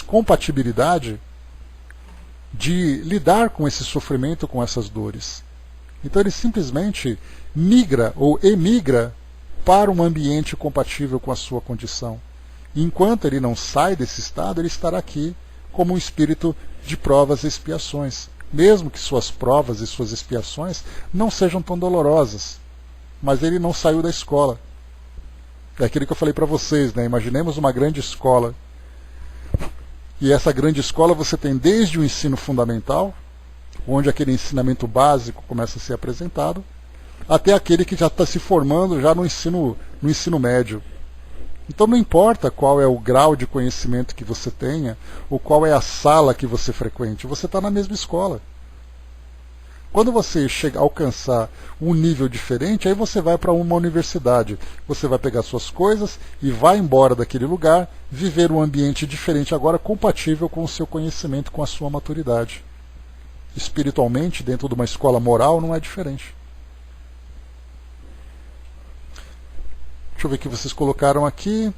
S1: compatibilidade de lidar com esse sofrimento, com essas dores. Então ele simplesmente migra ou emigra para um ambiente compatível com a sua condição. E enquanto ele não sai desse estado, ele estará aqui como um espírito de provas e expiações. Mesmo que suas provas e suas expiações não sejam tão dolorosas. Mas ele não saiu da escola. É aquilo que eu falei para vocês, Imaginemos uma grande escola. E essa grande escola você tem desde o ensino fundamental, onde aquele ensinamento básico começa a ser apresentado, até aquele que já está se formando já no ensino médio. Então não importa qual é o grau de conhecimento que você tenha, ou qual é a sala que você frequente, você está na mesma escola. Quando você chega a alcançar um nível diferente, aí você vai para uma universidade. Você vai pegar suas coisas e vai embora daquele lugar, viver um ambiente diferente agora, compatível com o seu conhecimento, com a sua maturidade. Espiritualmente, dentro de uma escola moral, não é diferente. Deixa eu ver o que vocês colocaram aqui.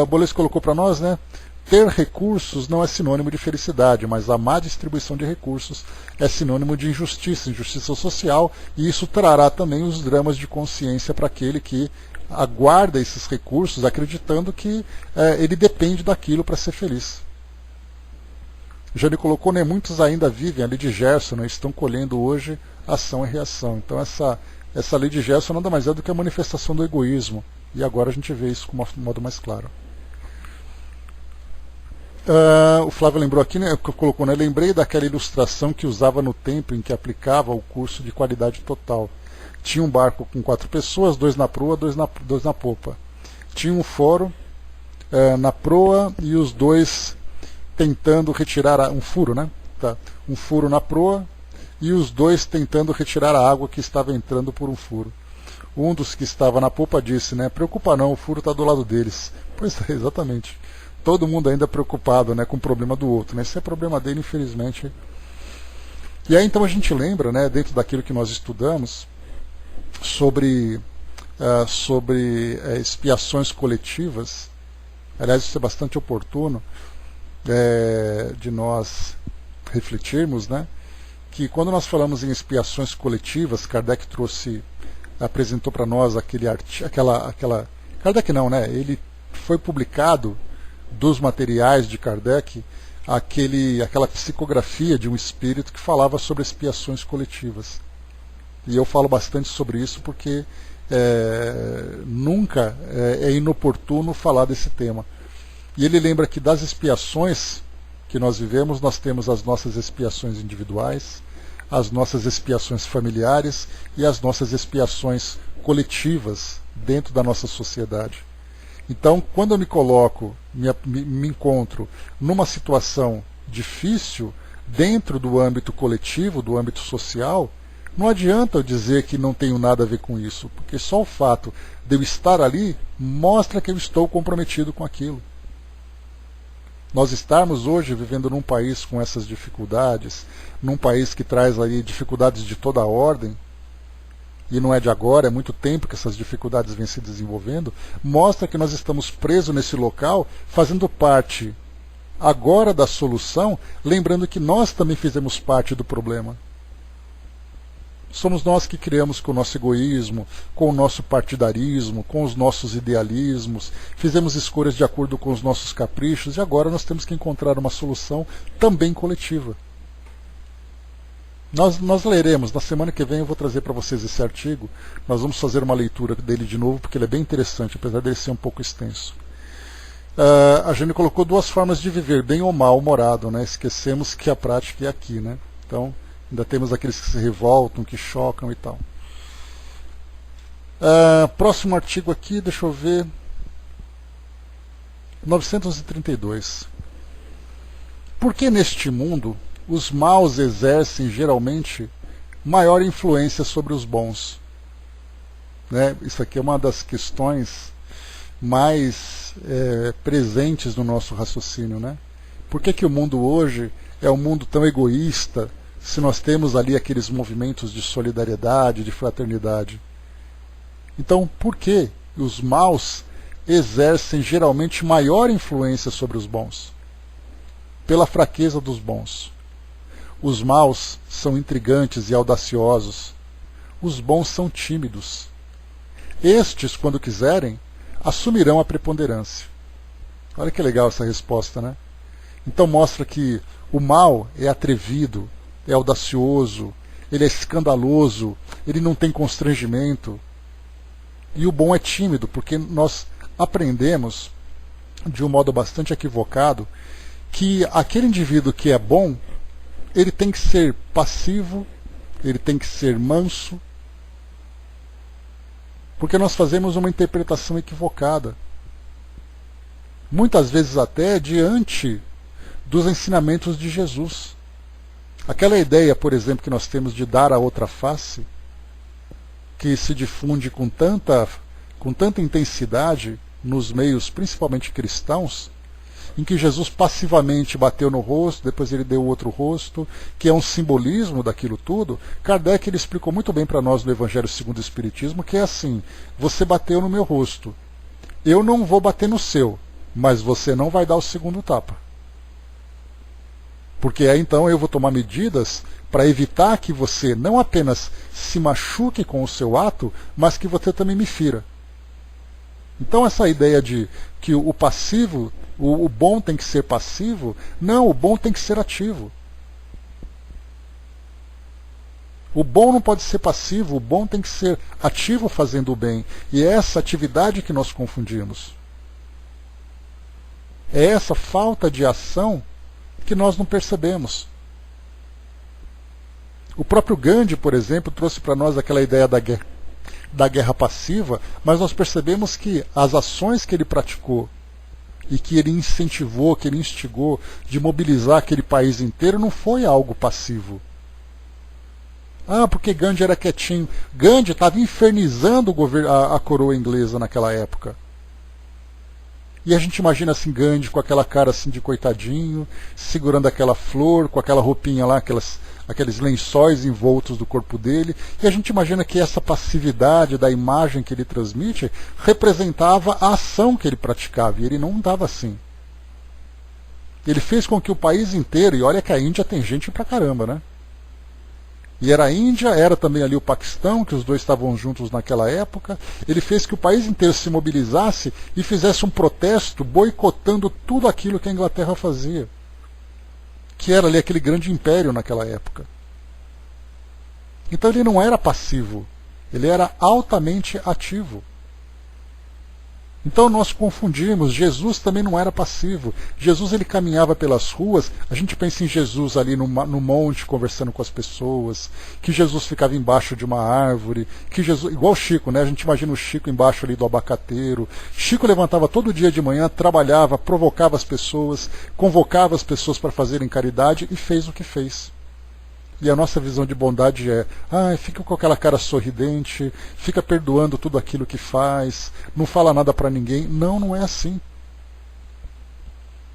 S1: O Boles colocou para nós, né? Ter recursos não é sinônimo de felicidade, mas a má distribuição de recursos é sinônimo de injustiça, injustiça social, e isso trará também os dramas de consciência para aquele que aguarda esses recursos, acreditando que ele depende daquilo para ser feliz. Jane colocou, né, muitos ainda vivem a lei de Gerson, né, estão colhendo hoje ação e reação. Então essa lei de Gerson nada mais é do que a manifestação do egoísmo, e agora a gente vê isso com um modo mais claro. O Flávio lembrou aqui, né, colocou, né, lembrei daquela ilustração que usava no tempo em que aplicava o curso de qualidade total. Tinha um barco com 4 pessoas, 2 na proa, 2 na popa. Tinha um foro na proa e os 2 tentando retirar um furo, né? Tá. Um furo na proa e os 2 tentando retirar a água que estava entrando por um furo. Um dos que estava na popa disse, né, preocupa não, o furo está do lado deles. Pois é, exatamente. Todo mundo ainda preocupado, né, com o problema do outro, né? Esse é problema dele, infelizmente. E aí então a gente lembra, né, dentro daquilo que nós estudamos sobre expiações coletivas. Aliás, isso é bastante oportuno de nós refletirmos, né, que quando nós falamos em expiações coletivas, Kardec apresentou para nós Kardec não, né? Ele foi publicado dos materiais de Kardec aquela psicografia de um espírito que falava sobre expiações coletivas. E eu falo bastante sobre isso porque nunca é inoportuno falar desse tema. E ele lembra que das expiações que nós vivemos, nós temos as nossas expiações individuais, as nossas expiações familiares e as nossas expiações coletivas dentro da nossa sociedade. Então, quando eu me coloco, me encontro numa situação difícil, dentro do âmbito coletivo, do âmbito social, não adianta eu dizer que não tenho nada a ver com isso, porque só o fato de eu estar ali mostra que eu estou comprometido com aquilo. Nós estarmos hoje vivendo num país com essas dificuldades, num país que traz aí dificuldades de toda a ordem, e não é de agora, é muito tempo que essas dificuldades vêm se desenvolvendo, mostra que nós estamos presos nesse local, fazendo parte agora da solução, lembrando que nós também fizemos parte do problema. Somos nós que criamos com o nosso egoísmo, com o nosso partidarismo, com os nossos idealismos, fizemos escolhas de acordo com os nossos caprichos, e agora nós temos que encontrar uma solução também coletiva. Nós leremos, na semana que vem eu vou trazer para vocês esse artigo, nós vamos fazer uma leitura dele de novo, porque ele é bem interessante, apesar dele ser um pouco extenso. A Jane colocou 2 formas de viver, bem ou mal-humorado, né? Esquecemos que a prática é aqui, né? Então, ainda temos aqueles que se revoltam, que chocam e tal. Próximo artigo aqui, deixa eu ver. 932. Por que neste mundo os maus exercem geralmente maior influência sobre os bons? Né? Isso aqui é uma das questões mais presentes no nosso raciocínio. Né? Por que o mundo hoje é um mundo tão egoísta, se nós temos ali aqueles movimentos de solidariedade, de fraternidade? Então, por que os maus exercem geralmente maior influência sobre os bons? Pela fraqueza dos bons. Os maus são intrigantes e audaciosos. Os bons são tímidos. Estes, quando quiserem, assumirão a preponderância. Olha que legal essa resposta, né? Então mostra que o mal é atrevido, é audacioso, ele é escandaloso, ele não tem constrangimento. E o bom é tímido, porque nós aprendemos, de um modo bastante equivocado, que aquele indivíduo que é bom, ele tem que ser passivo, ele tem que ser manso, porque nós fazemos uma interpretação equivocada. Muitas vezes até diante dos ensinamentos de Jesus. Aquela ideia, por exemplo, que nós temos de dar a outra face, que se difunde com tanta intensidade nos meios, principalmente cristãos, em que Jesus passivamente bateu no rosto, depois ele deu outro rosto, que é um simbolismo daquilo tudo. Kardec ele explicou muito bem para nós no Evangelho segundo o Espiritismo, que é assim: você bateu no meu rosto, eu não vou bater no seu, mas você não vai dar o segundo tapa. Porque aí então eu vou tomar medidas para evitar que você não apenas se machuque com o seu ato, mas que você também me fira. Então essa ideia de que o passivo, o bom tem que ser passivo, não, o bom tem que ser ativo. O bom não pode ser passivo, o bom tem que ser ativo fazendo o bem. E é essa atividade que nós confundimos. É essa falta de ação que nós não percebemos. O próprio Gandhi, por exemplo, trouxe para nós aquela ideia da guerra passiva, mas nós percebemos que as ações que ele praticou e que ele incentivou, que ele instigou de mobilizar aquele país inteiro não foi algo passivo. Ah, porque Gandhi era quietinho. Gandhi estava infernizando a coroa inglesa naquela época. E a gente imagina assim Gandhi com aquela cara assim de coitadinho, segurando aquela flor, com aquela roupinha lá, aqueles lençóis envoltos do corpo dele. E a gente imagina que essa passividade da imagem que ele transmite representava a ação que ele praticava. E ele não estava assim. Ele fez com que o país inteiro, e olha que a Índia tem gente pra caramba, né? E era a Índia, era também ali o Paquistão, que os dois estavam juntos naquela época. Ele fez que o país inteiro se mobilizasse e fizesse um protesto boicotando tudo aquilo que a Inglaterra fazia, que era ali aquele grande império naquela época. Então ele não era passivo, ele era altamente ativo. Então nós confundimos. Jesus também não era passivo. Jesus ele caminhava pelas ruas. A gente pensa em Jesus ali no monte conversando com as pessoas, que Jesus ficava embaixo de uma árvore, que Jesus, igual o Chico, né? A gente imagina o Chico embaixo ali do abacateiro. Chico levantava todo dia de manhã, trabalhava, provocava as pessoas, convocava as pessoas para fazerem caridade e fez o que fez. E a nossa visão de bondade é, fica com aquela cara sorridente, fica perdoando tudo aquilo que faz, não fala nada para ninguém. Não, não é assim.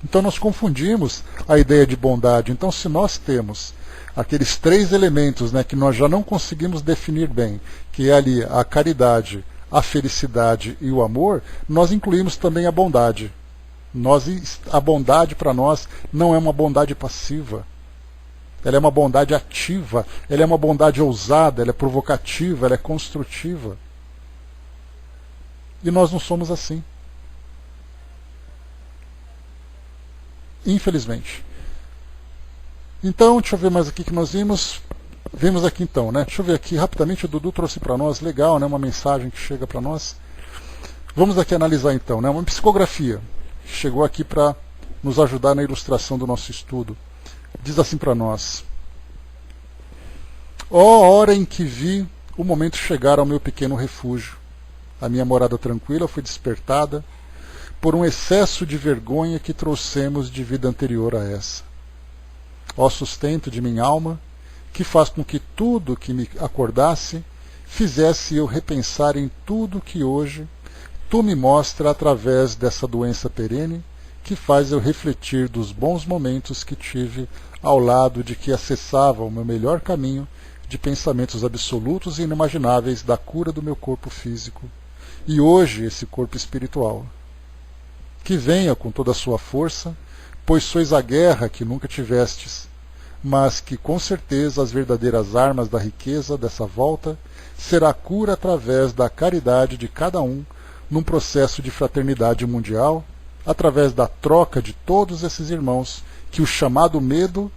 S1: Então nós confundimos a ideia de bondade. Então se nós temos aqueles três elementos, né, que nós já não conseguimos definir bem, que é ali a caridade, a felicidade e o amor, nós incluímos também a bondade. A bondade para nós não é uma bondade passiva. Ela é uma bondade ativa, ela é uma bondade ousada, ela é provocativa, ela é construtiva. E nós não somos assim. Infelizmente. Então, deixa eu ver mais aqui que nós vimos. Vimos aqui então, né? Deixa eu ver aqui rapidamente, o Dudu trouxe para nós, legal, né? Uma mensagem que chega para nós. Vamos aqui analisar então, né? Uma psicografia que chegou aqui para nos ajudar na ilustração do nosso estudo. Diz assim para nós: ó hora em que vi o momento chegar ao meu pequeno refúgio, a minha morada tranquila foi despertada por um excesso de vergonha que trouxemos de vida anterior a essa. Ó sustento de minha alma, que faz com que tudo que me acordasse fizesse eu repensar em tudo que hoje tu me mostra através dessa doença perene, que faz eu refletir dos bons momentos que tive ao lado de que acessava o meu melhor caminho de pensamentos absolutos e inimagináveis da cura do meu corpo físico, e hoje esse corpo espiritual. Que venha com toda a sua força, pois sois a guerra que nunca tivestes, mas que com certeza as verdadeiras armas da riqueza dessa volta será a cura através da caridade de cada um num processo de fraternidade mundial, através da troca de todos esses irmãos, que o chamado medo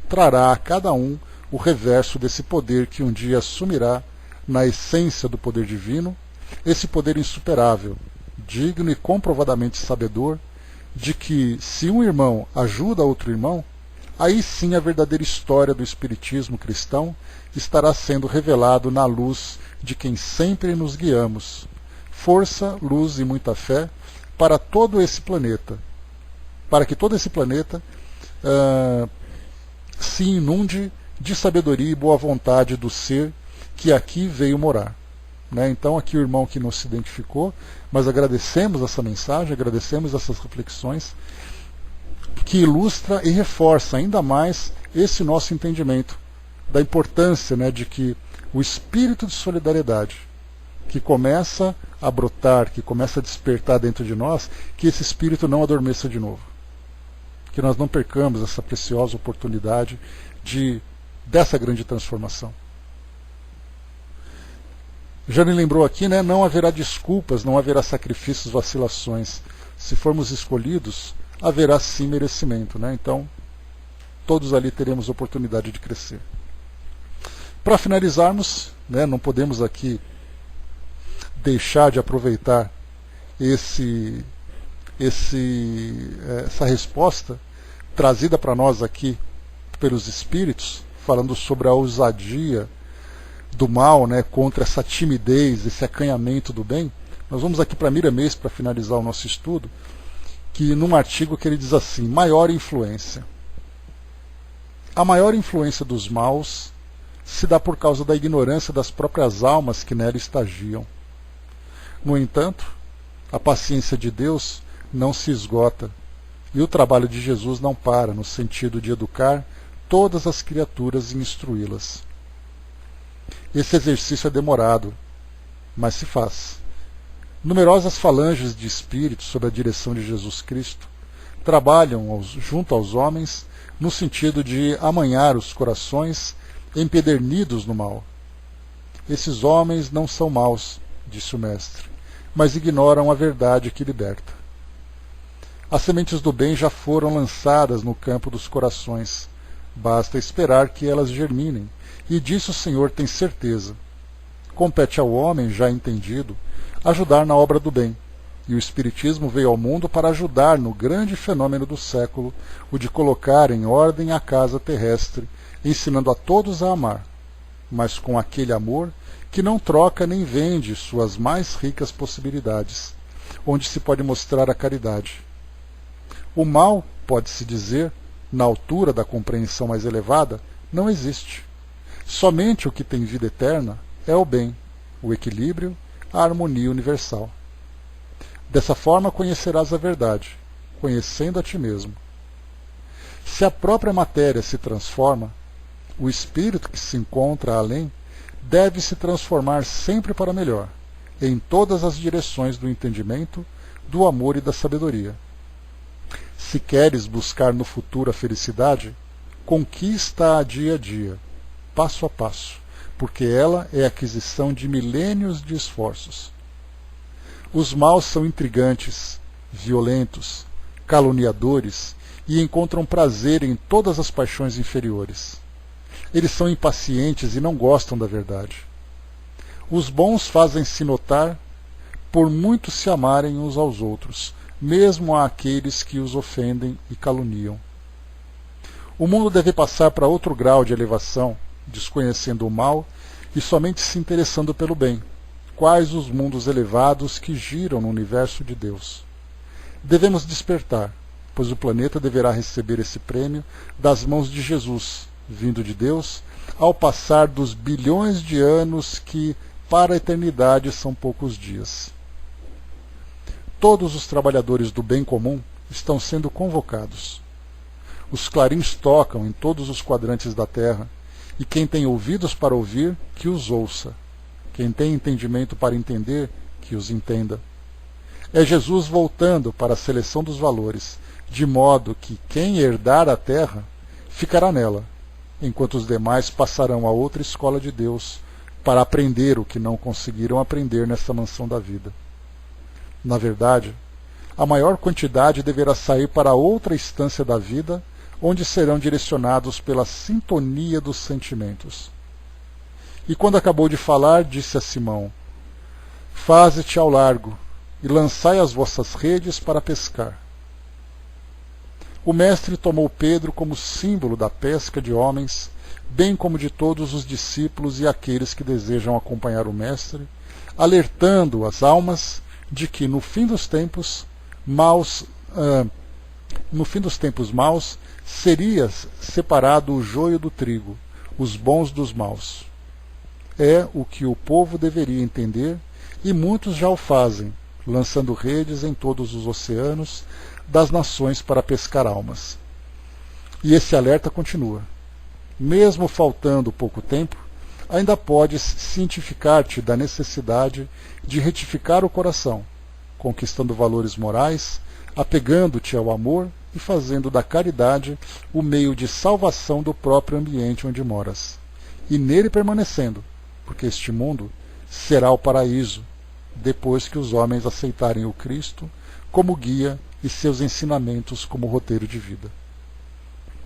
S1: trará a cada um o reverso desse poder que um dia assumirá na essência do poder divino, esse poder insuperável, digno e comprovadamente sabedor de que, se um irmão ajuda outro irmão, aí sim a verdadeira história do espiritismo cristão estará sendo revelado na luz de quem sempre nos guiamos. Força, luz e muita fé para todo esse planeta, para que todo esse planeta se inunde de sabedoria e boa vontade do ser que aqui veio morar. Então aqui o irmão que não se identificou, mas agradecemos essa mensagem, agradecemos essas reflexões, que ilustra e reforça ainda mais esse nosso entendimento da importância de que o espírito de solidariedade que começa a brotar, que começa a despertar dentro de nós, que esse espírito não adormeça de novo. Que nós não percamos essa preciosa oportunidade dessa grande transformação. Jane lembrou aqui, não haverá desculpas, não haverá sacrifícios, vacilações. Se formos escolhidos, haverá sim merecimento. Então, todos ali teremos oportunidade de crescer. Para finalizarmos, não podemos aqui deixar de aproveitar essa resposta trazida para nós aqui pelos Espíritos, falando sobre a ousadia do mal, contra essa timidez, esse acanhamento do bem. Nós vamos aqui para Miramês para finalizar o nosso estudo, que num artigo que ele diz assim: maior influência. A maior influência dos maus se dá por causa da ignorância das próprias almas que nela estagiam. No entanto, a paciência de Deus não se esgota, e o trabalho de Jesus não para no sentido de educar todas as criaturas e instruí-las. Esse exercício é demorado, mas se faz. Numerosas falanges de espíritos sob a direção de Jesus Cristo trabalham junto aos homens no sentido de amanhar os corações empedernidos no mal. Esses homens não são maus, disse o Mestre, mas ignoram a verdade que liberta. As sementes do bem já foram lançadas no campo dos corações. Basta esperar que elas germinem, e disso o Senhor tem certeza. Compete ao homem, já entendido, ajudar na obra do bem, e o Espiritismo veio ao mundo para ajudar no grande fenômeno do século, o de colocar em ordem a casa terrestre, ensinando a todos a amar, mas com aquele amor que não troca nem vende suas mais ricas possibilidades, onde se pode mostrar a caridade. O mal, pode-se dizer, na altura da compreensão mais elevada, não existe. Somente o que tem vida eterna é o bem, o equilíbrio, a harmonia universal. Dessa forma conhecerás a verdade, conhecendo a ti mesmo. Se a própria matéria se transforma, o espírito que se encontra além deve se transformar sempre para melhor, em todas as direções do entendimento, do amor e da sabedoria. Se queres buscar no futuro a felicidade, conquista-a dia a dia, passo a passo, porque ela é a aquisição de milênios de esforços. Os maus são intrigantes, violentos, caluniadores e encontram prazer em todas as paixões inferiores. Eles são impacientes e não gostam da verdade. Os bons fazem-se notar por muito se amarem uns aos outros, mesmo àqueles que os ofendem e caluniam. O mundo deve passar para outro grau de elevação, desconhecendo o mal e somente se interessando pelo bem. Quais os mundos elevados que giram no universo de Deus? Devemos despertar, pois o planeta deverá receber esse prêmio das mãos de Jesus, vindo de Deus, ao passar dos bilhões de anos que, para a eternidade, são poucos dias. Todos os trabalhadores do bem comum estão sendo convocados. Os clarins tocam em todos os quadrantes da terra, e quem tem ouvidos para ouvir, que os ouça. Quem tem entendimento para entender, que os entenda. É Jesus voltando para a seleção dos valores, de modo que quem herdar a terra ficará nela, enquanto os demais passarão a outra escola de Deus para aprender o que não conseguiram aprender nessa mansão da vida. Na verdade, a maior quantidade deverá sair para outra instância da vida, onde serão direcionados pela sintonia dos sentimentos. E quando acabou de falar, disse a Simão: Faze-te ao largo, e lançai as vossas redes para pescar. O mestre tomou Pedro como símbolo da pesca de homens, bem como de todos os discípulos e aqueles que desejam acompanhar o mestre, alertando as almas de que no fim dos tempos maus seria separado o joio do trigo, os bons dos maus. É o que o povo deveria entender, e muitos já o fazem, lançando redes em todos os oceanos das nações para pescar almas. E esse alerta continua. Mesmo faltando pouco tempo, ainda podes cientificar-te da necessidade de retificar o coração, conquistando valores morais, apegando-te ao amor e fazendo da caridade o meio de salvação do próprio ambiente onde moras, e nele permanecendo, porque este mundo será o paraíso, depois que os homens aceitarem o Cristo como guia e seus ensinamentos como roteiro de vida.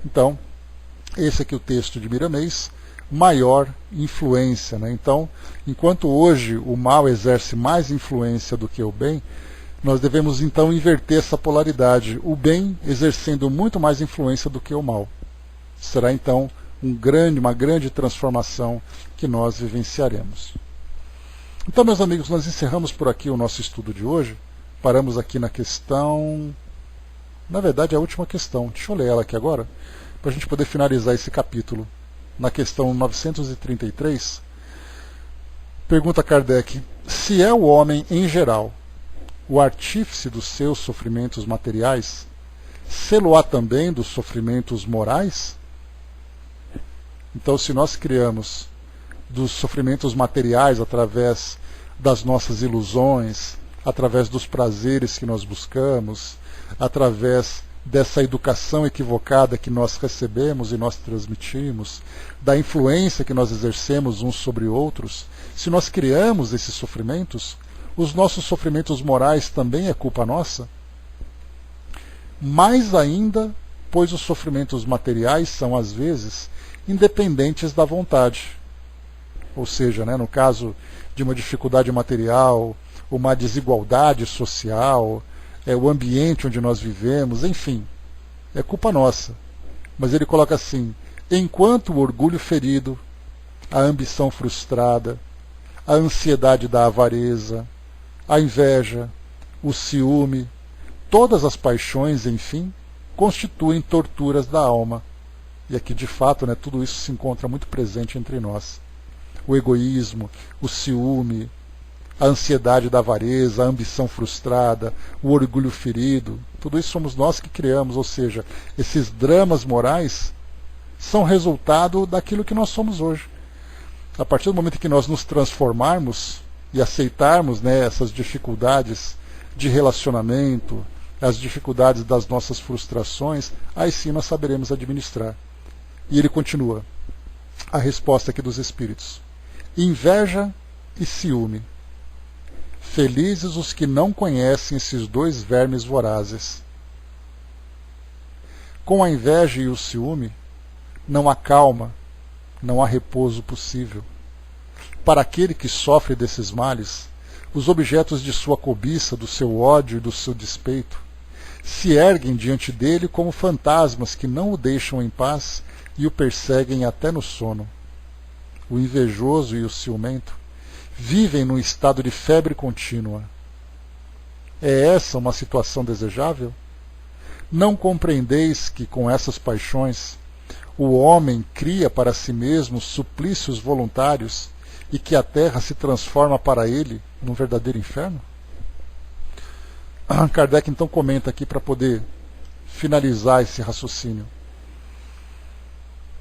S1: Então, esse aqui é o texto de Miramês, maior influência. Então, enquanto hoje o mal exerce mais influência do que o bem, nós devemos então inverter essa polaridade, o bem exercendo muito mais influência do que o mal. Será então uma grande transformação que nós vivenciaremos. Então, meus amigos, nós encerramos por aqui o nosso estudo de hoje. Paramos aqui na questão... Na verdade, a última questão. Deixa eu ler ela aqui agora, para a gente poder finalizar esse capítulo. Na questão 933, pergunta Kardec: se é o homem em geral o artífice dos seus sofrimentos materiais, sê-lo-á também dos sofrimentos morais? Então, se nós criamos dos sofrimentos materiais através das nossas ilusões, através dos prazeres que nós buscamos, através dessa educação equivocada que nós recebemos e nós transmitimos, da influência que nós exercemos uns sobre outros, se nós criamos esses sofrimentos, os nossos sofrimentos morais também é culpa nossa? Mais ainda, pois os sofrimentos materiais são, às vezes, independentes da vontade. Ou seja, no caso de uma dificuldade material, uma desigualdade social, o ambiente onde nós vivemos, enfim, é culpa nossa. Mas ele coloca assim: enquanto o orgulho ferido, a ambição frustrada, a ansiedade da avareza, a inveja, o ciúme, todas as paixões, enfim, constituem torturas da alma. E aqui, de fato, tudo isso se encontra muito presente entre nós. O egoísmo, o ciúme, a ansiedade da avareza, a ambição frustrada, o orgulho ferido, tudo isso somos nós que criamos, ou seja, esses dramas morais são resultado daquilo que nós somos hoje. A partir do momento que nós nos transformarmos e aceitarmos essas dificuldades de relacionamento, as dificuldades das nossas frustrações, aí sim nós saberemos administrar. E ele continua, a resposta aqui dos Espíritos: inveja e ciúme. Felizes os que não conhecem esses dois vermes vorazes. Com a inveja e o ciúme, não há calma, não há repouso possível. Para aquele que sofre desses males, os objetos de sua cobiça, do seu ódio e do seu despeito, se erguem diante dele como fantasmas que não o deixam em paz e o perseguem até no sono. O invejoso e o ciumento vivem num estado de febre contínua. É essa uma situação desejável? Não compreendeis que, com essas paixões, o homem cria para si mesmo suplícios voluntários e que a terra se transforma para ele num verdadeiro inferno? Kardec então comenta aqui para poder finalizar esse raciocínio.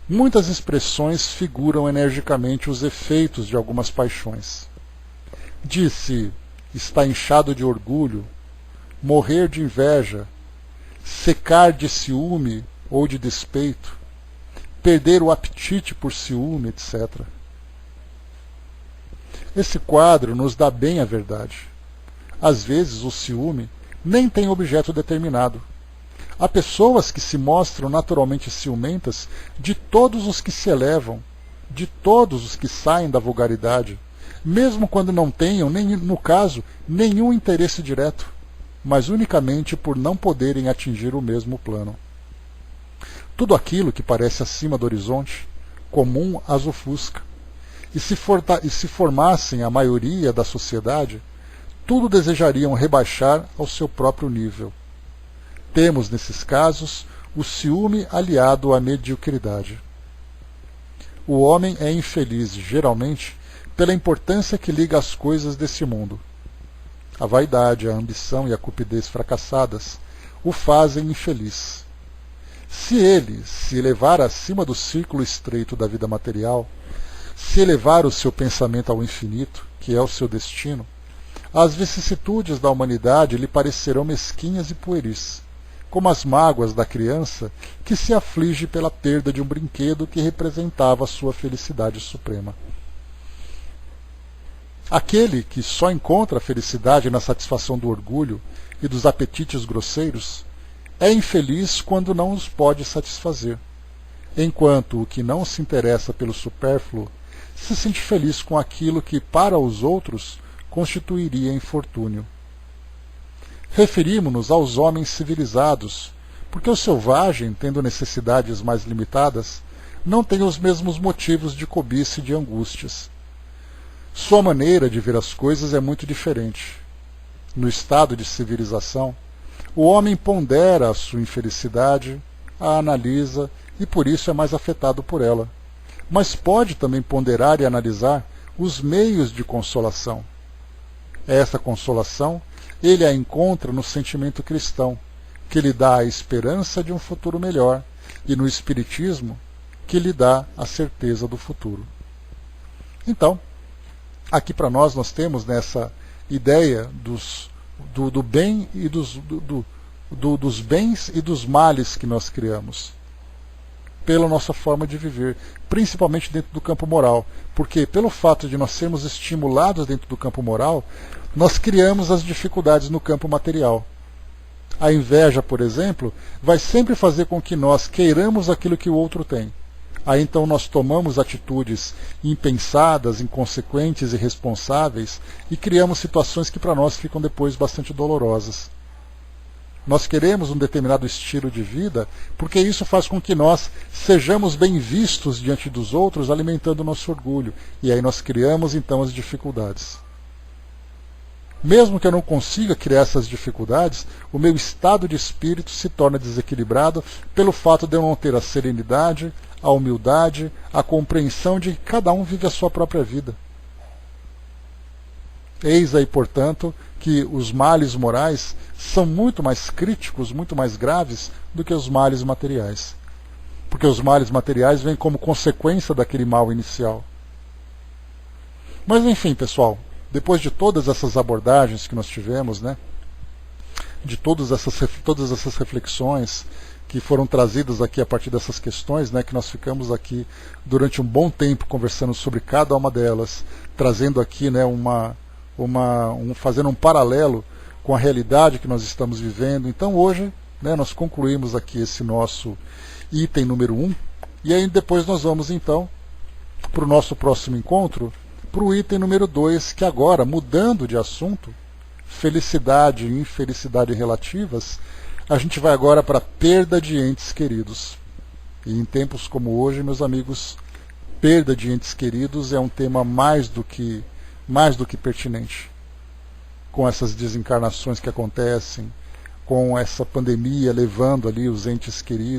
S1: Muitas expressões figuram energicamente os efeitos de algumas paixões. Diz-se está inchado de orgulho, morrer de inveja, secar de ciúme ou de despeito, perder o apetite por ciúme, etc. Esse quadro nos dá bem a verdade. Às vezes o ciúme nem tem objeto determinado. Há pessoas que se mostram naturalmente ciumentas de todos os que se elevam, de todos os que saem da vulgaridade, mesmo quando não tenham, nem, no caso, nenhum interesse direto, mas unicamente por não poderem atingir o mesmo plano. tudo aquilo que parece acima do horizonte, comum as ofusca. E se formassem a maioria da sociedade, tudo desejariam rebaixar ao seu próprio nível. Temos, nesses casos, o ciúme aliado à mediocridade. O homem é infeliz, geralmente, pela importância que liga às coisas deste mundo. A vaidade, a ambição e a cupidez fracassadas o fazem infeliz. Se ele se elevar acima do círculo estreito da vida material, se elevar o seu pensamento ao infinito, que é o seu destino, as vicissitudes da humanidade lhe parecerão mesquinhas e pueris, como as mágoas da criança que se aflige pela perda de um brinquedo que representava a sua felicidade suprema. Aquele que só encontra a felicidade na satisfação do orgulho e dos apetites grosseiros é infeliz quando não os pode satisfazer, enquanto o que não se interessa pelo supérfluo se sente feliz com aquilo que, para os outros, constituiria infortúnio. Referimo-nos aos homens civilizados, porque o selvagem, tendo necessidades mais limitadas, não tem os mesmos motivos de cobiça e de angústias. Sua maneira de ver as coisas é muito diferente. No estado de civilização, o homem pondera a sua infelicidade, a analisa e por isso é mais afetado por ela. Mas pode também ponderar e analisar os meios de consolação. Essa consolação ele a encontra no sentimento cristão, que lhe dá a esperança de um futuro melhor, e no espiritismo, que lhe dá a certeza do futuro. Então, aqui para nós temos nessa ideia do bem e dos bens e dos males que nós criamos, pela nossa forma de viver, principalmente dentro do campo moral, porque pelo fato de nós sermos estimulados dentro do campo moral, nós criamos as dificuldades no campo material. A inveja, por exemplo, vai sempre fazer com que nós queiramos aquilo que o outro tem. Aí então nós tomamos atitudes impensadas, inconsequentes e irresponsáveis e criamos situações que para nós ficam depois bastante dolorosas. Nós queremos um determinado estilo de vida porque isso faz com que nós sejamos bem vistos diante dos outros, alimentando o nosso orgulho. E aí nós criamos então as dificuldades. Mesmo que eu não consiga criar essas dificuldades, o meu estado de espírito se torna desequilibrado pelo fato de eu não ter a serenidade, a humildade, a compreensão de que cada um vive a sua própria vida. Eis aí, portanto, que os males morais são muito mais críticos, muito mais graves do que os males materiais. Porque os males materiais vêm como consequência daquele mal inicial. Mas enfim, pessoal, depois de todas essas abordagens que nós tivemos, de todas essas reflexões que foram trazidas aqui a partir dessas questões, que nós ficamos aqui durante um bom tempo conversando sobre cada uma delas, trazendo aqui fazendo um paralelo com a realidade que nós estamos vivendo. Então hoje nós concluímos aqui esse nosso item número 1, e aí depois nós vamos então para o nosso próximo encontro, para o item número 2, que agora, mudando de assunto, felicidade e infelicidade relativas, a gente vai agora para a perda de entes queridos. E em tempos como hoje, meus amigos, perda de entes queridos é um tema mais do que pertinente. Com essas desencarnações que acontecem, com essa pandemia levando ali os entes queridos,